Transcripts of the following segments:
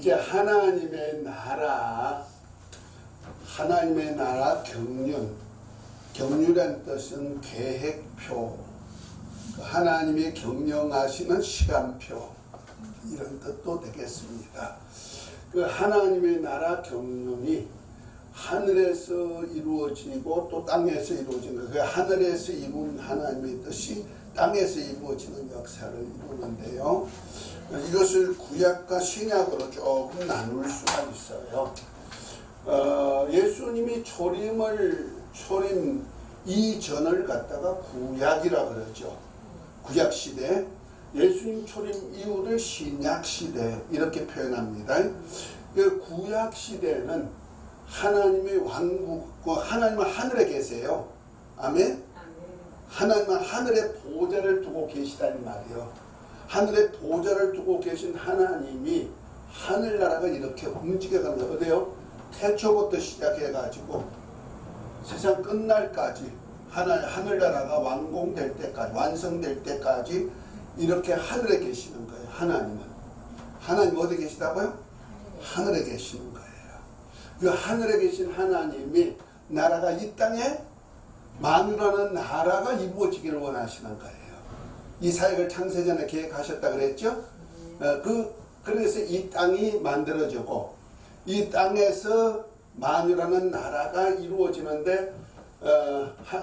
이제 하나님의 나라 경륜이란 뜻은 계획표, 하나님이 경영하시는 시간표, 이런 뜻도 되겠습니다. 그 하나님의 나라 경륜이 하늘에서 이루어지고 또 땅에서 이루어지는, 그 하늘에서 이룬 하나님의 뜻이 땅에서 이루어지는 역사를 이루는데요. 이것을 구약과 신약으로 조금 나눌 수가 있어요. 예수님이 초림 이전을 갖다가 구약이라 그러죠. 구약시대. 예수님 초림 이후를 신약시대 이렇게 표현합니다. 그 구약시대는 하나님의 왕국, 하나님은 하늘에 계세요. 아멘? 하나님은 하늘에 보좌를 두고 계시다는 말이에요. 하늘에 보좌를 두고 계신 하나님이 하늘나라가 이렇게 움직여가면서 어때요? 태초부터 시작해가지고 세상 끝날까지 하늘나라가 완공될 때까지, 완성될 때까지 이렇게 하늘에 계시는 거예요. 하나님 어디 계시다고요? 하늘에 계시는 거예요. 그 하늘에 계신 하나님이 나라가 이 땅에 만유라는 나라가 이루어지기를 원하시는 거예요. 이 사역을 창세전에 계획하셨다 그랬죠? 그래서 이 땅이 만들어지고 이 땅에서 만유라는 나라가 이루어지는데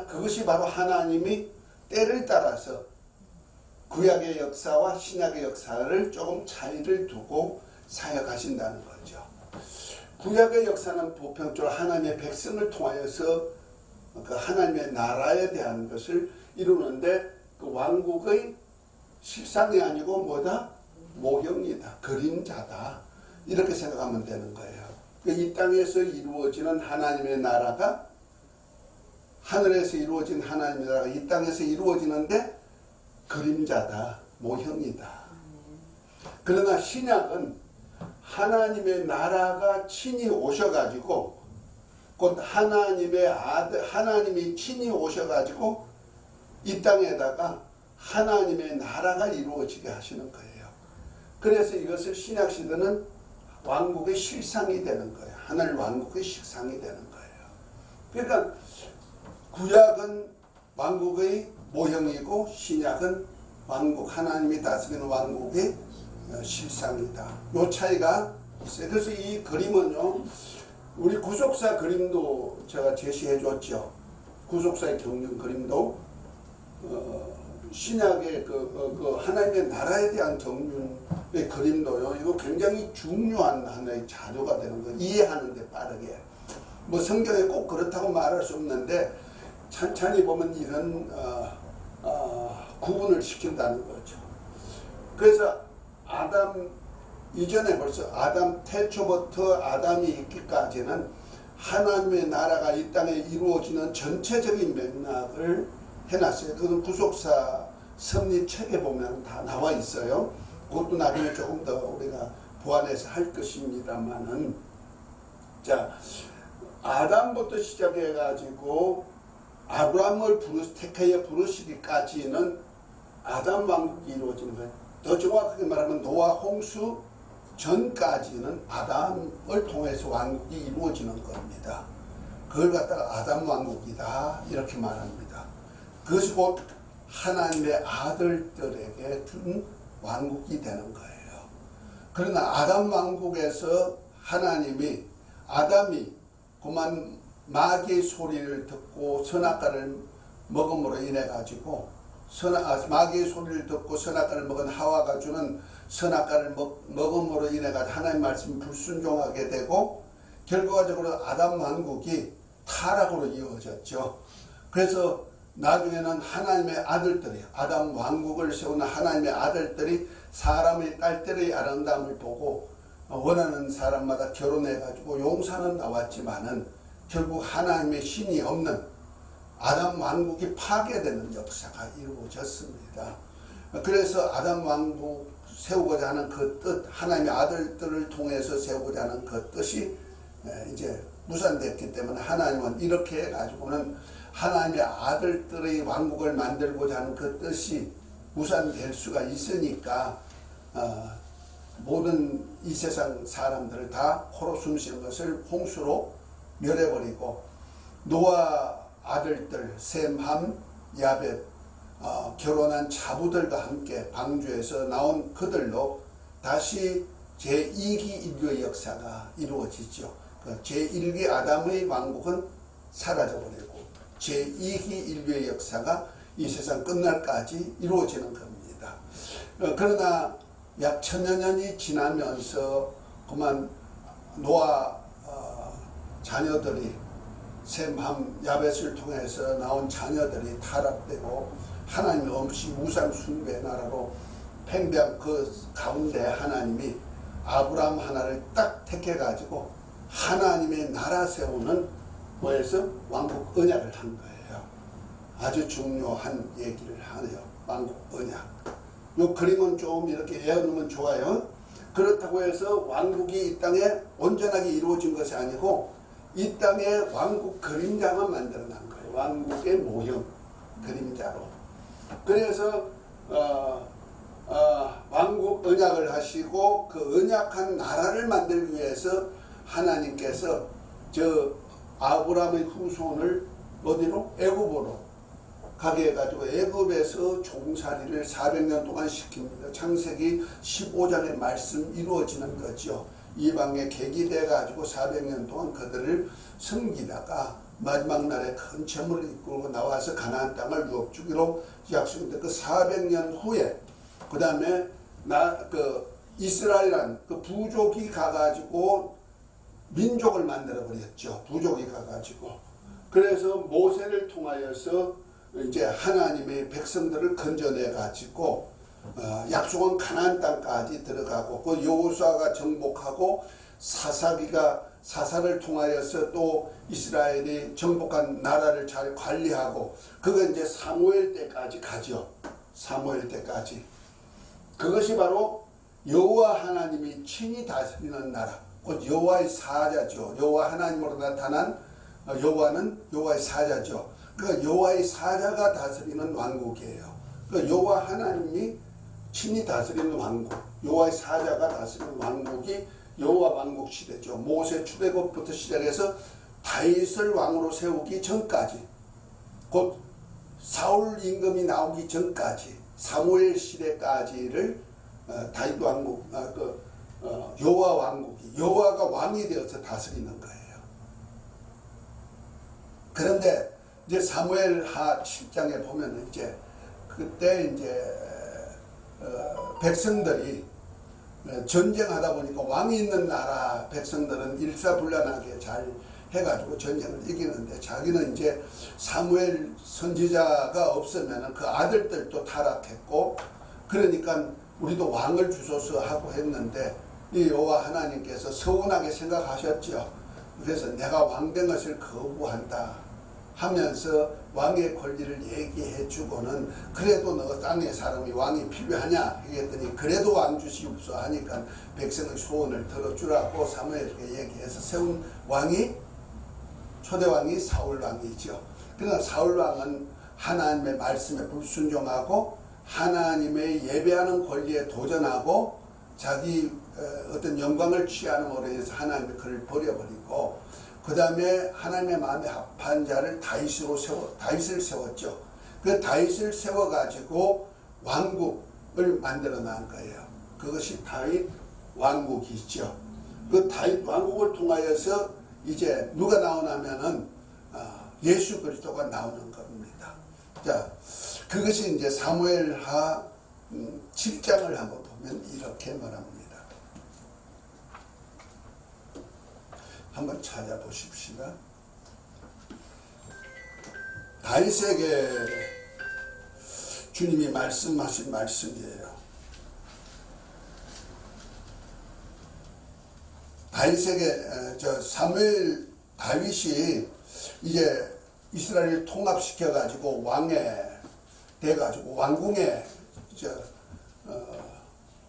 그것이 바로 하나님이 때를 따라서 구약의 역사와 신약의 역사를 조금 차이를 두고 사역하신다는 거죠. 구약의 역사는 보편적으로 하나님의 백성을 통하여서 그 하나님의 나라에 대한 것을 이루는데 그 왕국의 실상이 아니고 뭐다? 모형이다. 그림자다. 이렇게 생각하면 되는 거예요. 이 땅에서 이루어지는 하나님의 나라가 하늘에서 이루어진 하나님의 나라가 이 땅에서 이루어지는데 그림자다. 모형이다. 그러나 신약은 하나님의 나라가 친히 오셔가지고 곧 하나님의 아들, 하나님이 친히 오셔가지고 이 땅에다가 하나님의 나라가 이루어지게 하시는 거예요. 그래서 이것을 신약시대는 왕국의 실상이 되는 거예요. 하늘 왕국의 실상이 되는 거예요. 그러니까 구약은 왕국의 모형이고 신약은 왕국, 하나님이 다스리는 왕국의 실상이다. 요 차이가 있어요. 그래서 이 그림은요, 우리 구속사 그림도 제가 제시해 줬죠. 구속사의 경륜 그림도 신약의 그 하나님의 나라에 대한 경륜의 그림도요, 이거 굉장히 중요한 하나의 자료가 되는 거예요. 이해하는데 빠르게. 뭐 성경에 꼭 그렇다고 말할 수 없는데 찬찬히 보면 이런 구분을 시킨다는 거죠. 그래서 아담 이전에 벌써 아담 태초부터 아담이 있기까지는 하나님의 나라가 이 땅에 이루어지는 전체적인 맥락을 해놨어요. 그건 구속사 섭리책에 보면 다 나와 있어요. 그것도 나중에 조금 더 우리가 보완해서 할 것입니다만은, 자, 아담부터 시작해가지고 아브라함을 택하여 부르시기까지는 아담 왕국이 이루어지는 거예요. 더 정확하게 말하면 노아 홍수 전까지는 아담을 통해서 왕국이 이루어지는 겁니다. 그걸 갖다가 아담 왕국이다 이렇게 말합니다. 그것이 곧 하나님의 아들들에게 준 왕국이 되는 거예요. 그러나 아담 왕국에서 아담이 그만 마귀의 소리를 듣고 선악과를 먹음으로 인해 가지고 마귀의 소리를 듣고 선악과를 먹은 하와가 주는 선악과를 먹음으로 인해 가지고 하나님 말씀 불순종하게 되고 결과적으로 아담 왕국이 타락으로 이어졌죠. 그래서 나중에는 하나님의 아들들이, 아담 왕국을 세우는 하나님의 아들들이 사람의 딸들의 아름다움을 보고 원하는 사람마다 결혼해가지고 용사는 나왔지만은 결국 하나님의 신이 없는 아담 왕국이 파괴되는 역사가 이루어졌습니다. 그래서 아담 왕국 세우고자 하는 그 뜻, 하나님의 아들들을 통해서 세우고자 하는 그 뜻이 이제 무산됐기 때문에 하나님은 이렇게 해가지고는 하나님의 아들들의 왕국을 만들고자 하는 그 뜻이 무산될 수가 있으니까 모든 이 세상 사람들을 다 코로 숨쉬는 것을 홍수로 멸해버리고 노아 아들들 셈, 함, 야벳 결혼한 자부들과 함께 방주에서 나온 그들로 다시 제2기 인류의 역사가 이루어지죠. 제1기 아담의 왕국은 사라져버리고 제2기 인류의 역사가 이 세상 끝날까지 이루어지는 겁니다. 그러나 약 1000여 년이 지나면서 그만 노아 자녀들이 셈, 함, 야벳을 통해서 나온 자녀들이 타락되고 하나님 없이 우상 숭배의 나라로 팽배한 그 가운데 하나님이 아브라함 하나를 딱 택해가지고 하나님의 나라 세우는 뭐에서 왕국 언약을 한 거예요. 아주 중요한 얘기를 하네요. 왕국 언약. 요 그림은 좀 이렇게 에어놓으면 좋아요. 그렇다고 해서 왕국이 이 땅에 온전하게 이루어진 것이 아니고 이 땅에 왕국 그림자만 만들어 난 거예요. 왕국의 모형 그림자로. 그래서 왕국 언약을 하시고 그 언약한 나라를 만들기 위해서 하나님께서 저 아브라함의 후손을 어디로? 애굽으로 가게 해가지고 애굽에서 종살이를 400년 동안 시킵니다. 창세기 15장의 말씀 이루어지는 거죠. 이방에 객이 돼가지고 400년 동안 그들을 섬기다가 마지막 날에 큰 재물을 이끌고 나와서 가나안 땅을 유업 주기로 약속했는데 그 400년 후에 그 다음에 이스라엘이란 그 부족이 가가지고 민족을 만들어 버렸죠. 부족이 가가지고. 그래서 모세를 통하여서 이제 하나님의 백성들을 건져내 가지고 약속한 가나안 땅까지 들어가고 그 여호수아가 정복하고 사사를 통하여서 또 이스라엘이 정복한 나라를 잘 관리하고 그거 이제 사무엘 때까지 가죠. 사무엘 때까지. 그것이 바로 여호와 하나님이 친히 다스리는 나라. 곧 여호와의 사자죠. 여호와 하나님으로 나타난 여호와는 여호와의 사자죠. 그러니까 여호와의 사자가 다스리는 왕국이에요. 그러니까 여호와 하나님이 친히 다스리는 왕국, 여호와의 사자가 다스리는 왕국이 여호와 왕국 시대죠. 모세 출애굽부터 시작해서 다윗을 왕으로 세우기 전까지, 곧 사울 임금이 나오기 전까지 사무엘 시대까지를 다윗 왕국, 여호와 왕국이 여호와가 왕이 되어서 다스리는 거예요. 그런데 이제 사무엘하 7장에 보면 이제 그때 이제 백성들이 전쟁하다 보니까 왕이 있는 나라 백성들은 일사불란하게 잘 해가지고 전쟁을 이기는데 자기는 이제 사무엘 선지자가 없으면 그 아들들도 타락했고 그러니까 우리도 왕을 주소서 하고 했는데 이 여호와 하나님께서 서운하게 생각하셨죠. 그래서 내가 왕된 것을 거부한다 하면서 왕의 권리를 얘기해 주고는 그래도 너 땅의 사람이 왕이 필요하냐 했더니 그래도 왕 주시옵소 하니까 백성의 소원을 들어주라고 사무엘에게 얘기해서 세운 왕이 초대왕이 사울왕이죠. 그러나 사울왕은 하나님의 말씀에 불순종하고 하나님의 예배하는 권리에 도전하고 자기 어떤 영광을 취하는 으로 해서 하나님의 그를 버려버리고 그 다음에 하나님의 마음에 합한 자를 다윗을 세웠죠. 그 다윗을 세워가지고 왕국을 만들어 난 거예요. 그것이 다윗 왕국이죠. 그 다윗 왕국을 통하여서 이제 누가 나오냐면은 예수 그리스도가 나오는 겁니다. 자, 그것이 이제 사무엘하 7장을 한번 보면 이렇게 말합니다. 한번 찾아보십시다. 다윗에게 주님이 말씀하신 말씀이에요. 다윗에게 다윗이 이제 이스라엘을 통합시켜 가지고 왕에 돼 가지고 왕궁에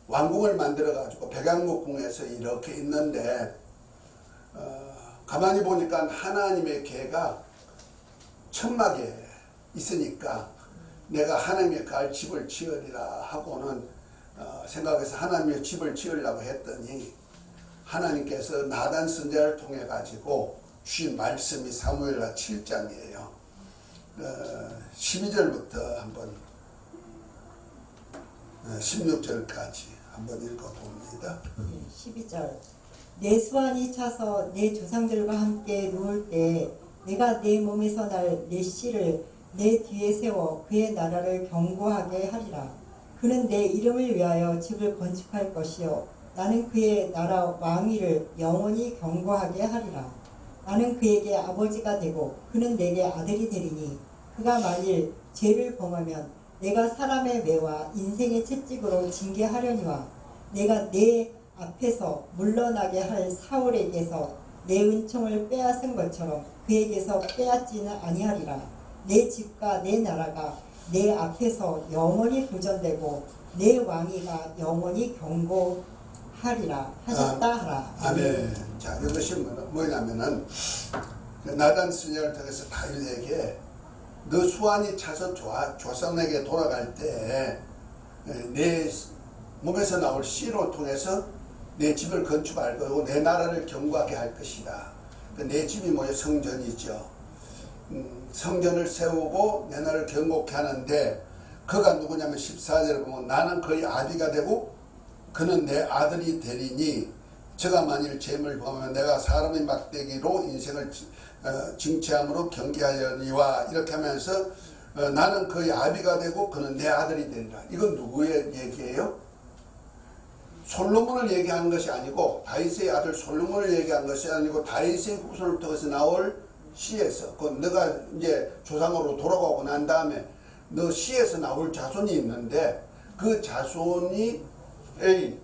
왕궁을 만들어 가지고 백양목궁에서 이렇게 있는데 가만히 보니까 하나님의 계가 천막에 있으니까 내가 하나님의 갈 집을 지으리라 하고는 생각해서 하나님의 집을 지으려고 했더니 하나님께서 나단 선지자를 통해 가지고 주신 말씀이 사무엘하 7장이에요. 12절부터 한번 16절까지 한번 읽어봅니다. 12절. 내 수완이 차서 내 조상들과 함께 누울 때 내가 내 몸에서 날 내 씨를 내 뒤에 세워 그의 나라를 견고하게 하리라. 그는 내 이름을 위하여 집을 건축할 것이요 나는 그의 나라 왕위를 영원히 견고하게 하리라. 나는 그에게 아버지가 되고 그는 내게 아들이 되리니 그가 만일 죄를 범하면 내가 사람의 매와 인생의 채찍으로 징계하려니와 내가 내 앞에서 물러나게 할 사울에게서 내 은총을 빼앗은 것처럼 그에게서 빼앗지는 아니하리라. 내 집과 내 나라가 내 앞에서 영원히 보존되고 내 왕위가 영원히 견고하리라 하셨다 하라. 아멘. 자, 이것이 뭐냐면은 나단 선지자를 통해서 다윗에게 너 수완이 차서 조상에게 돌아갈 때 내 몸에서 나올 씨로 통해서 내 집을 건축할 거고 내 나라를 견고하게 할 것이다. 내 집이 뭐예요? 성전이죠. 성전을 세우고 내 나라를 견고케 하는데 그가 누구냐면 14절에 보면 나는 그의 아비가 되고 그는 내 아들이 되리니 저가 만일 죄를 범하면 내가 사람의 막대기로 인생을 징치함으로 경계하려니와 이렇게 하면서 나는 그의 아비가 되고 그는 내 아들이 되리라. 이건 누구의 얘기예요? 솔로몬을 얘기하는 것이 아니고 다윗의 아들 솔로몬을 얘기한 것이 아니고 다윗의 후손을 통해서 나올 시에서 그 너가 이제 조상으로 돌아가고 난 다음에 너 시에서 나올 자손이 있는데 그 자손이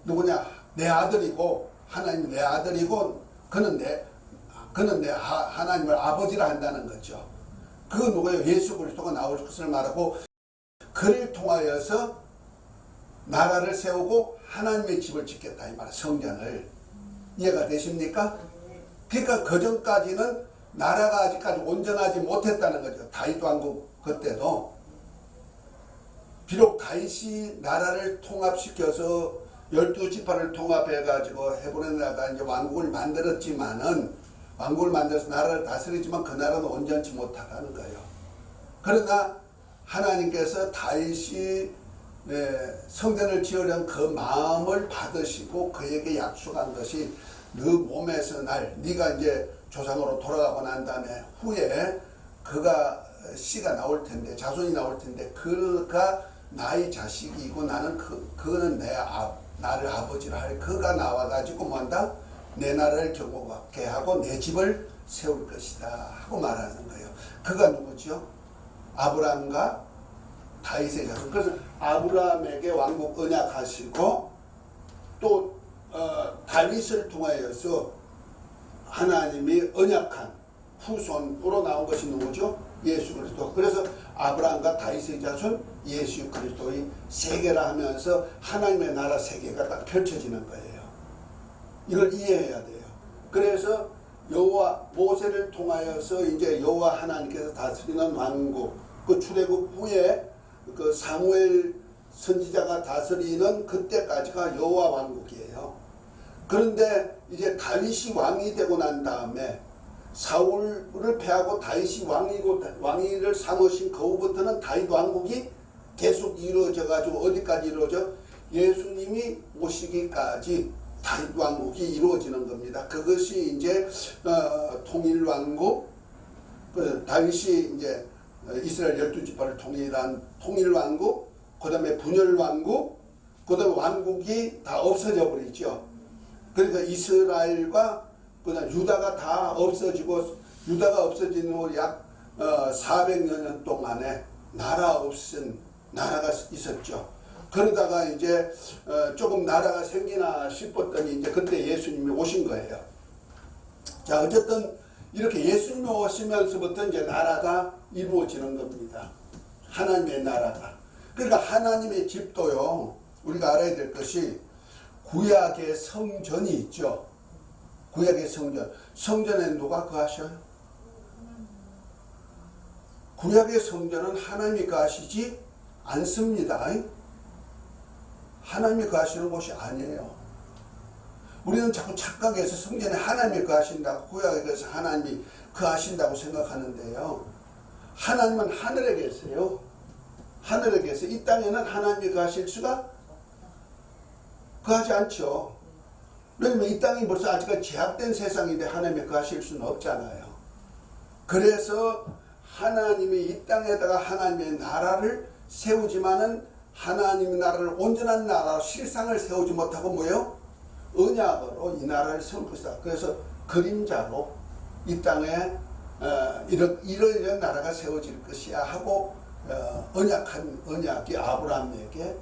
누구냐? 내 아들이고 하나님 내 아들이고 그는 내 하나님을 아버지라 한다는 거죠. 그 누구예요? 예수 그리스도가 나올 것을 말하고 그를 통하여서 나라를 세우고 하나님의 집을 짓겠다 이 말, 성전을. 이해가 되십니까? 그러니까 그 전까지는 나라가 아직까지 온전하지 못했다는 거죠. 다윗 왕국 그때도. 비록 다윗이 나라를 통합시켜서 12지파를 통합해가지고 헤브론 나라가 이제 왕국을 만들었지만은 왕국을 만들어서 나라를 다스리지만 그 나라는 온전치 못하다는 거예요. 그러나 하나님께서 다윗이 성전을 지으려는 그 마음을 받으시고 그에게 약속한 것이 너 몸에서 네가 이제 조상으로 돌아가고 난 다음에 후에 그가 씨가 나올 텐데 자손이 나올 텐데 그가 나의 자식이고 나는 그는 나를 아버지라 할 그가 나와가지고 뭐한다? 내 나라를 견고하게 하고 내 집을 세울 것이다 하고 말하는 거예요. 그가 누구죠? 아브라함과 다윗의 자손. 그래서 아브라함에게 왕국 언약하시고 또 다윗을 통하여서 하나님이 언약한 후손으로 나온 것이 누구죠? 예수 그리스도. 그래서 아브라함과 다윗의 자손 예수 그리스도의 세계라 하면서 하나님의 나라 세계가 딱 펼쳐지는 거예요. 이걸 이해해야 돼요. 그래서 여호와 모세를 통하여서 이제 여호와 하나님께서 다스리는 왕국, 그 출애굽 후에 그 사무엘 선지자가 다스리는 그때까지가 여호와 왕국이에요. 그런데 이제 다윗이 왕이 되고 난 다음에 사울을 패하고 다윗이 왕위를 삼으신 그 후부터는 다윗 왕국이 계속 이루어져 가지고 어디까지 이루어져? 예수님이 오시기까지 다윗 왕국이 이루어지는 겁니다. 그것이 이제 통일 왕국, 다윗이 이제 이스라엘 12지파를 통일한 통일 왕국, 그 다음에 분열 왕국, 그 다음에 왕국이 다 없어져 버리죠. 그러니까 이스라엘과 그다음 유다가 다 없어지고, 유다가 없어진 후 약 400여 년 동안에 나라가 있었죠. 그러다가 이제 조금 나라가 생기나 싶었더니 이제 그때 예수님이 오신 거예요. 자, 어쨌든 이렇게 예수님이 오시면서부터 이제 나라가 이루어지는 겁니다. 하나님의 나라가. 그러니까 하나님의 집도요, 우리가 알아야 될 것이 구약의 성전이 있죠. 구약의 성전. 성전에 누가 거하셔요? 구약의 성전은 하나님이 거하시지 않습니다. 하나님이 거하시는 곳이 아니에요. 우리는 자꾸 착각해서 성전에 하나님이 거하신다고, 구약에 그래서 하나님이 거하신다고 생각하는데요. 하나님은 하늘에 계세요. 하늘에 계세요. 이 땅에는 하나님이 거하실 수가 거하지 않죠. 왜냐면 이 땅이 벌써 아직까지 제약된 세상인데 하나님이 거하실 수는 없잖아요. 그래서 하나님이 이 땅에다가 하나님의 나라를 세우지만은 하나님의 나라를 온전한 나라로 실상을 세우지 못하고 뭐예요? 언약으로 이 나라를 세울 것이다. 그래서 그림자로 이 땅에 이런 나라가 세워질 것이야 하고 언약한 언약이 아브라함에게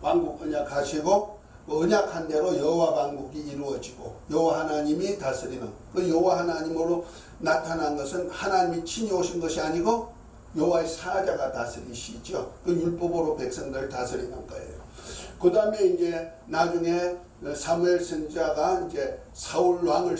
왕국 언약하시고 언약한 대로 여호와 왕국이 이루어지고 여호와 하나님이 다스리는 그 여호와 하나님으로 나타난 것은 하나님이 친히 오신 것이 아니고 여호와의 사자가 다스리시죠. 그 율법으로 백성들을 다스리는 거예요. 그 다음에 이제 나중에 사무엘 선지자가 이제 사울 왕을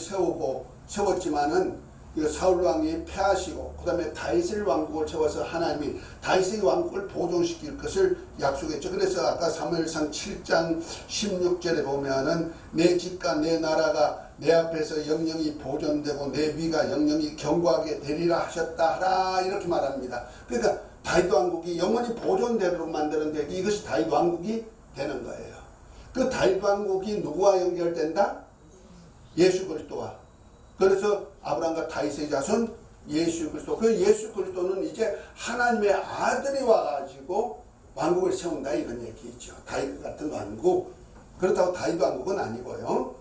세웠지만은 사울 왕이 패하시고 그 다음에 다윗의 왕국을 세워서 하나님이 다윗의 왕국을 보존시킬 것을 약속했죠. 그래서 아까 사무엘상 7장 16절에 보면은 내 집과 내 나라가 내 앞에서 영영이 보존되고 내 위가 영영이 견고하게 되리라 하셨다 하라 이렇게 말합니다. 그러니까 다윗 왕국이 영원히 보존되도록 만드는데 이것이 다윗 왕국이 되는 거예요. 그 다윗 왕국이 누구와 연결된다? 예수 그리스도와. 그래서 아브라함과 다윗의 자손 예수 그리스도. 그 예수 그리스도는 이제 하나님의 아들이 와가지고 왕국을 세운다 이런 얘기죠. 다윗 같은 왕국. 그렇다고 다윗 왕국은 아니고요.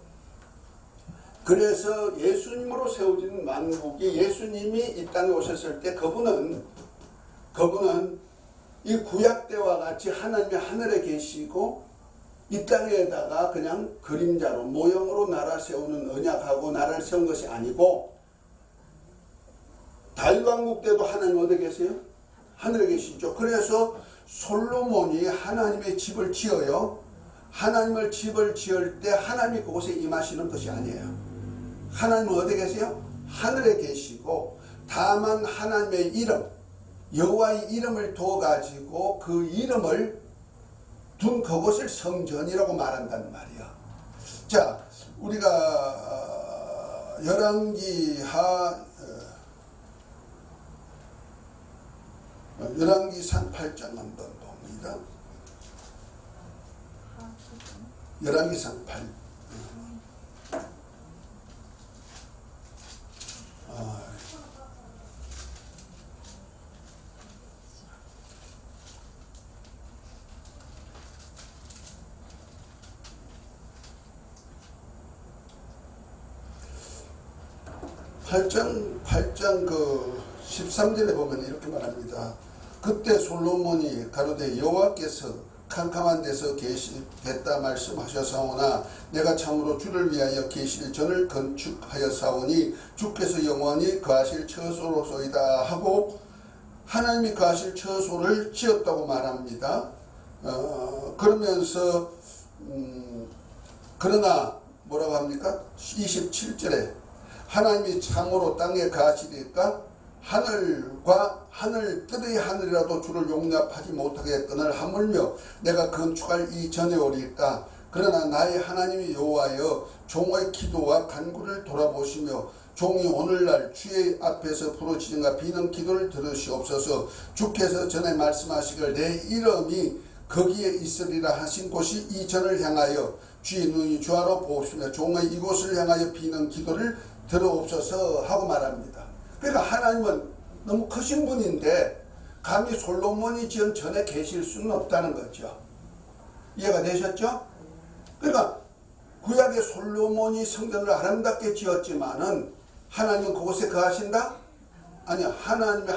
그래서 예수님으로 세워진 왕국이 예수님이 이 땅에 오셨을 때 그분은 이 구약 때와 같이 하나님이 하늘에 계시고 이 땅에다가 그냥 그림자로 모형으로 나라 세우는 언약하고 나라를 세운 것이 아니고 다윗 왕국 때도 하나님 어디 계세요? 하늘에 계시죠. 그래서 솔로몬이 하나님의 집을 지어요. 하나님을 집을 지을 때 하나님이 그곳에 임하시는 것이 아니에요. 하나님은 어디 계세요? 하늘에 계시고 다만 하나님의 이름 여호와의 이름을 둬 가지고 그 이름을 둔 그것을 성전이라고 말한단 말이야. 자, 우리가 열왕기상 8장 한번 봅니다. 열왕기상 8. 8장 그 13절에 보면 이렇게 말합니다. 그때 솔로몬이 가로되 여호와께서 캄캄한 데서 계시겠다 말씀하셨사오나 내가 참으로 주를 위하여 계실 전을 건축하였사오니 주께서 영원히 거하실 처소로소이다 하고 하나님이 거하실 처소를 지었다고 말합니다. 그러면서 그러나 뭐라고 합니까? 27절에 하나님이 참으로 땅에 거하시리까 하늘 뜰의 하늘이라도 주를 용납하지 못하겠거늘 하물며 내가 건축할 이 전에 오리까 그러나 나의 하나님이 여호와여 종의 기도와 간구를 돌아보시며 종이 오늘날 주의 앞에서 부르짖음과 비는 기도를 들으시옵소서. 주께서 전에 말씀하시길 내 이름이 거기에 있으리라 하신 곳이 이 전을 향하여 주의 눈이 주하로 보시며 종의 이곳을 향하여 비는 기도를 들어옵소서 하고 말합니다. 그러니까 하나님은 너무 크신 분인데 감히 솔로몬이 지은 전에 계실 수는 없다는 거죠. 이해가 되셨죠? 그러니까 구약의 솔로몬이 성전을 아름답게 지었지만은 하나님은 그곳에 거하신다? 아니요. 하나님의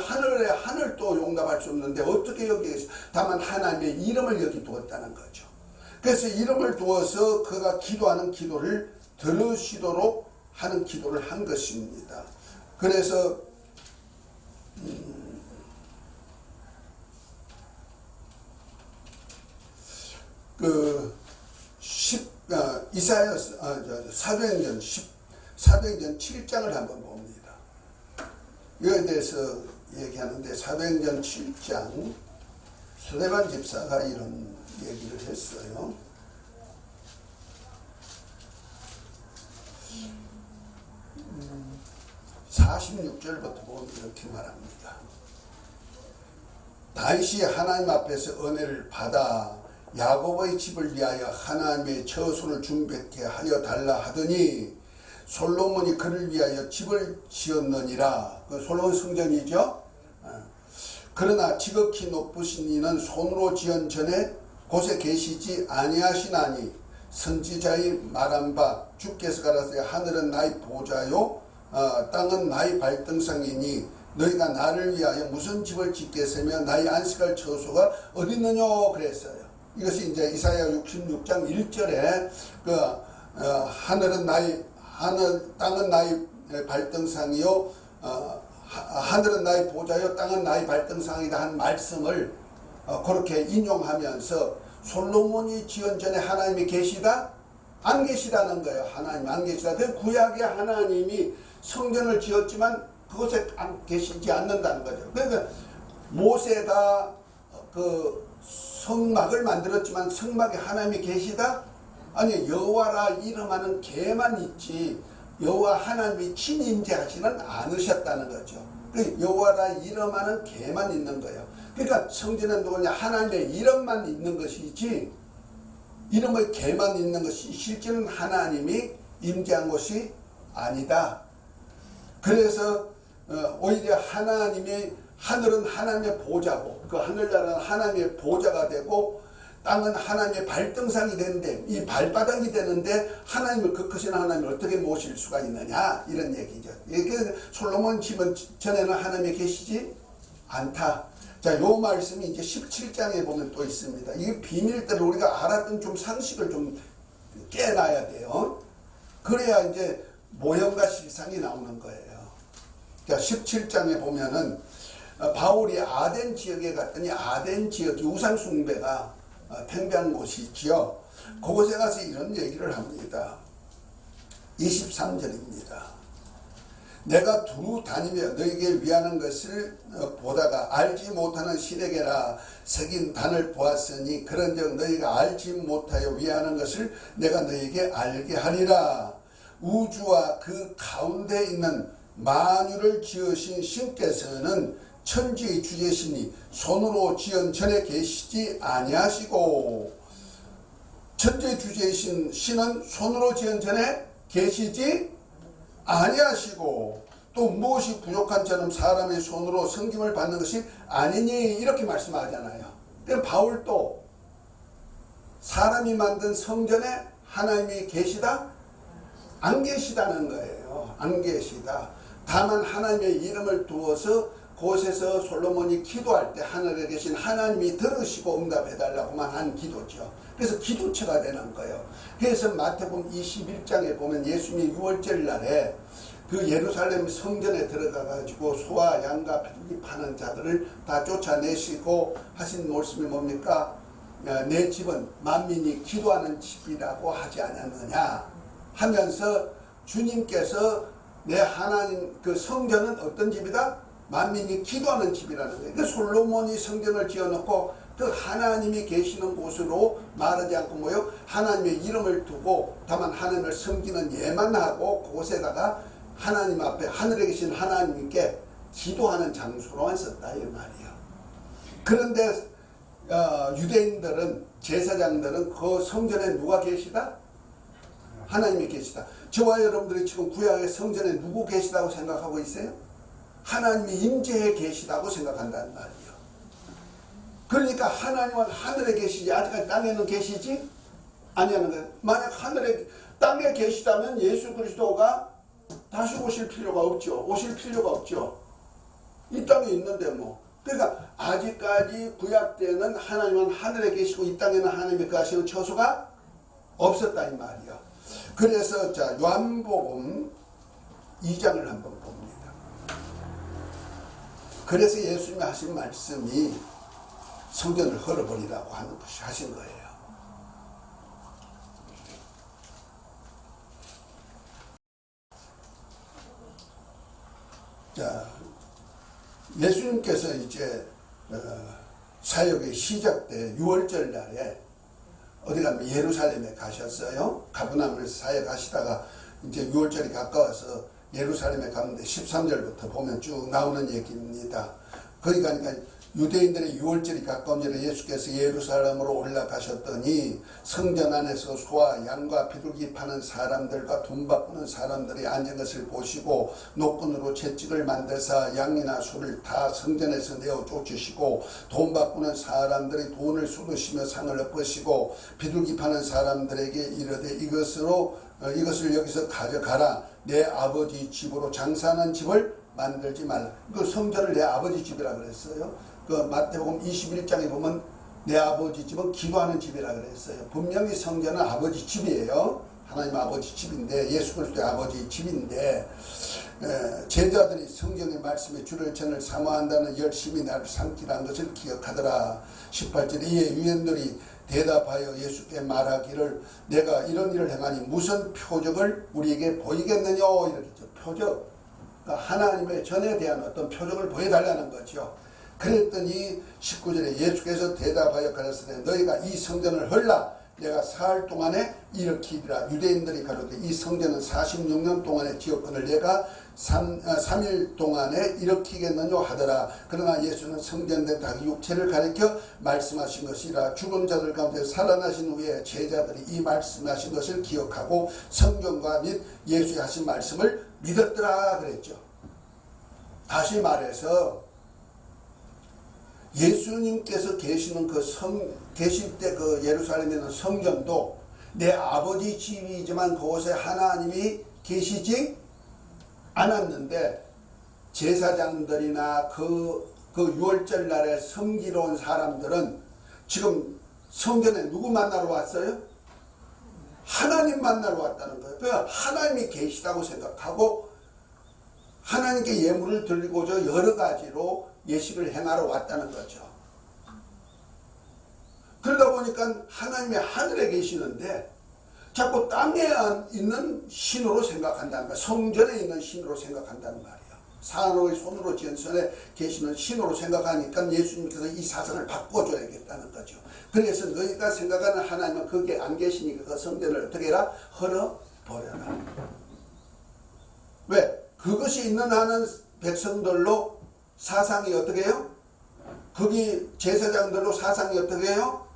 하늘도 용납할 수 없는데 어떻게 여기에 다만 하나님의 이름을 여기 두었다는 거죠. 그래서 이름을 두어서 그가 기도하는 기도를 들으시도록 하는 기도를 한 것입니다. 그래서 이사야 사도행전 7장을 한번 봅니다. 이거에 대해서 얘기하는데 사도행전 7장 스데반 집사가 이런 얘기를 했어요. 46절부터 보면 이렇게 말합니다. 다윗이 하나님 앞에서 은혜를 받아 야곱의 집을 위하여 하나님의 처소를 준비케 하여 달라 하더니 솔로몬이 그를 위하여 집을 지었느니라. 그 솔로몬 성전이죠. 그러나 지극히 높으신 이는 손으로 지은 전에 곳에 계시지 아니하시나니 선지자의 말한 바 주께서 가라사대 하늘은 나의 보좌요 땅은 나의 발등상이니 너희가 나를 위하여 무슨 집을 짓겠으며 나의 안식할 처소가 어디 있느냐 그랬어요. 이것이 이제 이사야 66장 1절에 하늘은 나의 땅은 나의 발등상이요 하늘은 나의 보좌요 땅은 나의 발등상이다 한 말씀을 그렇게 인용하면서 솔로몬이 지은 전에 하나님이 계시다? 안 계시다는 거예요. 하나님 안 계시다. 그 구약의 하나님이 성전을 지었지만 그곳에 안 계시지 않는다는 거죠. 그러니까 모세가 그 성막을 만들었지만 성막에 하나님이 계시다? 아니 여호와라 이름하는 개만 있지 여호와 하나님이 친임재하지는 않으셨다는 거죠. 여호와라 이름하는 개만 있는 거예요. 그러니까 성전에 누구냐 하나님의 이름만 있는 것이지 이름의 개만 있는 것이 실제는 하나님이 임재한 것이 아니다. 그래서 오히려 하나님의 하늘은 하나님의 보좌고 그 하늘나라는 하나님의 보좌가 되고 땅은 하나님의 발등상이 되는데 이 발바닥이 되는데 하나님을 그 크신 하나님을 어떻게 모실 수가 있느냐 이런 얘기죠. 이게 솔로몬 집은 전에는 하나님이 계시지 않다. 자, 요 말씀이 이제 17장에 보면 또 있습니다. 이게 비밀대로 우리가 알았던 좀 상식을 좀 깨놔야 돼요. 그래야 이제 모형과 실상이 나오는 거예요. 자, 17장에 보면은 바울이 아덴 지역에 갔더니 아덴 지역이 우상숭배가 팽배한 곳이지요. 그곳에 가서 이런 얘기를 합니다. 23절입니다. 내가 두루 다니며 너에게 위하는 것을 보다가 알지 못하는 신에게라 새긴 단을 보았으니 그런즉 너희가 알지 못하여 위하는 것을 내가 너희에게 알게 하리라. 우주와 그 가운데 있는 만유를 지으신 신께서는 천지의 주제시니 손으로 지은 전에 계시지 아니하시고 천지의 주제이신 신은 손으로 지은 전에 계시지 아니하시고 또 무엇이 부족한 처럼 사람의 손으로 섬김을 받는 것이 아니니 이렇게 말씀하잖아요. 그럼 바울도 사람이 만든 성전에 하나님이 계시다? 안 계시다는 거예요. 안 계시다. 다만 하나님의 이름을 두어서 곳에서 솔로몬이 기도할 때 하늘에 계신 하나님이 들으시고 응답해달라고만 한 기도죠. 그래서 기도처가 되는 거예요. 그래서 마태복음 21장에 보면 예수님이 6월절 날에 그 예루살렘 성전에 들어가 가지고 소와 양과 배불리 파는 자들을 다 쫓아내시고 하신 말씀이 뭡니까? 내 집은 만민이 기도하는 집이라고 하지 않았느냐 하면서 주님께서 내 하나님 그 성전은 어떤 집이다? 만민이 기도하는 집이라는 거예요. 그 솔로몬이 성전을 지어놓고 그 하나님이 계시는 곳으로 말하지 않고 뭐요? 하나님의 이름을 두고 다만 하나님을 섬기는 예만 하고 그곳에다가 하나님 앞에 하늘에 계신 하나님께 기도하는 장소로만 썼다 이 말이에요. 그런데 유대인들은 제사장들은 그 성전에 누가 계시다? 하나님이 계시다. 저와 여러분들이 지금 구약의 성전에 누구 계시다고 생각하고 있어요? 하나님이 임재해 계시다고 생각한다는 말이에요. 그러니까 하나님은 하늘에 계시지 아직까지 땅에는 계시지 아니하는 거예요. 만약 하늘에 땅에 계시다면 예수 그리스도가 다시 오실 필요가 없죠. 오실 필요가 없죠. 이 땅에 있는데 뭐. 그러니까 아직까지 구약 때는 하나님은 하늘에 계시고 이 땅에는 하나님이 거하시는 처소가 없었다 이 말이에요. 그래서 자 요한복음 2장을 한번 봅니다. 그래서 예수님이 하신 말씀이 성전을 헐어버리라고 하는 것이 하신 거예요. 자, 예수님께서 이제 사역의 시작 때 6월절 날에 어디 가면 예루살렘에 가셨어요. 가버나움에서 사역하시다가 이제 6월절이 가까워서 예루살렘에 갔는데 13절부터 보면 쭉 나오는 얘기입니다. 거기 가니까 유대인들의 6월절이 가까운 전에 예수께서 예루살렘으로 올라가셨더니 성전 안에서 소와 양과 비둘기 파는 사람들과 돈 바꾸는 사람들이 앉은 것을 보시고 노끈으로 채찍을 만들사 양이나 소를 다 성전에서 내어 쫓으시고 돈 바꾸는 사람들이 돈을 쏟으시며 상을 엎으시고 비둘기 파는 사람들에게 이르되 이것을 여기서 가져가라. 내 아버지 집으로 장사하는 집을 만들지 말라. 그 성전을 내 아버지 집이라 그랬어요. 그 마태복음 21장에 보면 내 아버지 집은 기도하는 집이라 그랬어요. 분명히 성전은 아버지 집이에요. 하나님 아버지 집인데, 예수 그리스도의 아버지 집인데, 제자들이 성경의 말씀에 주를 전을 사모한다는 열심히 나를 삼키라는 것을 기억하더라. 18절에 이에 유대인들이 대답하여 예수께 말하기를 내가 이런 일을 행하니 무슨 표적을 우리에게 보이겠느냐. 이렇게 표적, 그러니까 하나님의 전에 대한 어떤 표적을 보여달라는 거죠. 그랬더니 19절에 예수께서 대답하여 가라사대 너희가 이 성전을 헐라 내가 사흘 동안에 일으키리라. 유대인들이 가로되 이 성전은 46년 동안의 지역권을 내가 3일 동안에 일으키겠느냐 하더라. 그러나 예수는 성전된 닭의 육체를 가리켜 말씀하신 것이라. 죽은 자들 가운데 살아나신 후에 제자들이 이 말씀하신 것을 기억하고 성경과 및 예수의 하신 말씀을 믿었더라 그랬죠. 다시 말해서 예수님께서 계시는 계실 때 그 예루살렘에 있는 성전도 내 아버지 집이지만 그곳에 하나님이 계시지 않았는데 제사장들이나 그 6월절 날에 섬기러 온 사람들은 지금 성전에 누구 만나러 왔어요? 하나님 만나러 왔다는 거예요. 그러니까 하나님이 계시다고 생각하고 하나님께 예물을 드리고자 여러 가지로 예식을 행하러 왔다는 거죠. 그러다 보니까 하나님이 하늘에 계시는데 자꾸 땅에 있는 신으로 생각한다는 거야. 성전에 있는 신으로 생각한다는 말이야. 사람의 손으로 지은 전에 계시는 신으로 생각하니까 예수님께서 이 사상을 바꿔줘야겠다는 거죠. 그래서 너희가 생각하는 하나님은 거기에 안 계시니까 그 성전을 어떻게 해라? 헐어버려라. 왜? 그것이 있는 한은 백성들로 사상이 어떻게 해요? 거기 제사장들로 사상이 어떻게 해요?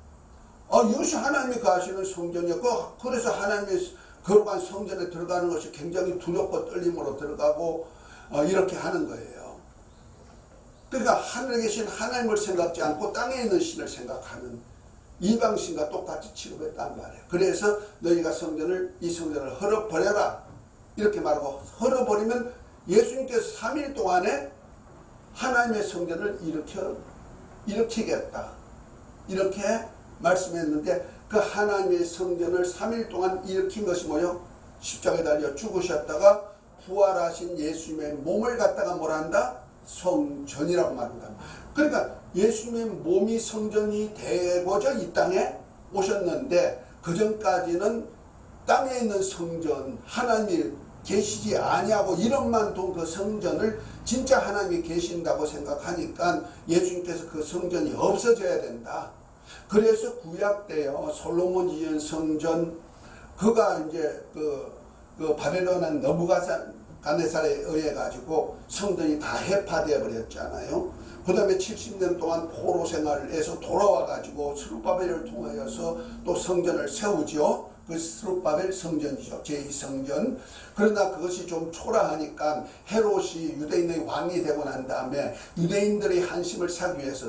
이것이 하나님이 가시는 성전이었고, 그래서 하나님이 거룩한 성전에 들어가는 것이 굉장히 두렵고 떨림으로 들어가고 이렇게 하는 거예요. 그러니까 하늘에 계신 하나님을 생각지 않고 땅에 있는 신을 생각하는 이방신과 똑같이 취급했단 말이에요. 그래서 너희가 이 성전을 헐어버려라 이렇게 말하고, 헐어버리면 예수님께서 3일 동안에 하나님의 성전을 일으키겠다 이렇게 말씀했는데, 그 하나님의 성전을 3일 동안 일으킨 것이 뭐요? 십자가에 달려 죽으셨다가 부활하신 예수님의 몸을 갖다가 뭐란다? 성전이라고 말한다. 그러니까 예수님의 몸이 성전이 되고자 이 땅에 오셨는데, 그 전까지는 땅에 있는 성전, 하나님이 계시지 아니하고 이름만 둔 그 성전을 진짜 하나님이 계신다고 생각하니까 예수님께서 그 성전이 없어져야 된다. 그래서 구약 때요, 솔로몬 지은 성전, 그가 이제 그 바벨론한 너부갓네살에 의해 가지고 성전이 다 해파되어 버렸잖아요. 그 다음에 70년 동안 포로 생활을 해서 돌아와 가지고 스룹바벨을 통하여서 또 성전을 세우죠. 그 스룹바벨 성전이죠. 제2성전. 그러나 그것이 좀 초라하니까 헤롯이 유대인의 왕이 되고 난 다음에 유대인들의 한심을 사기 위해서,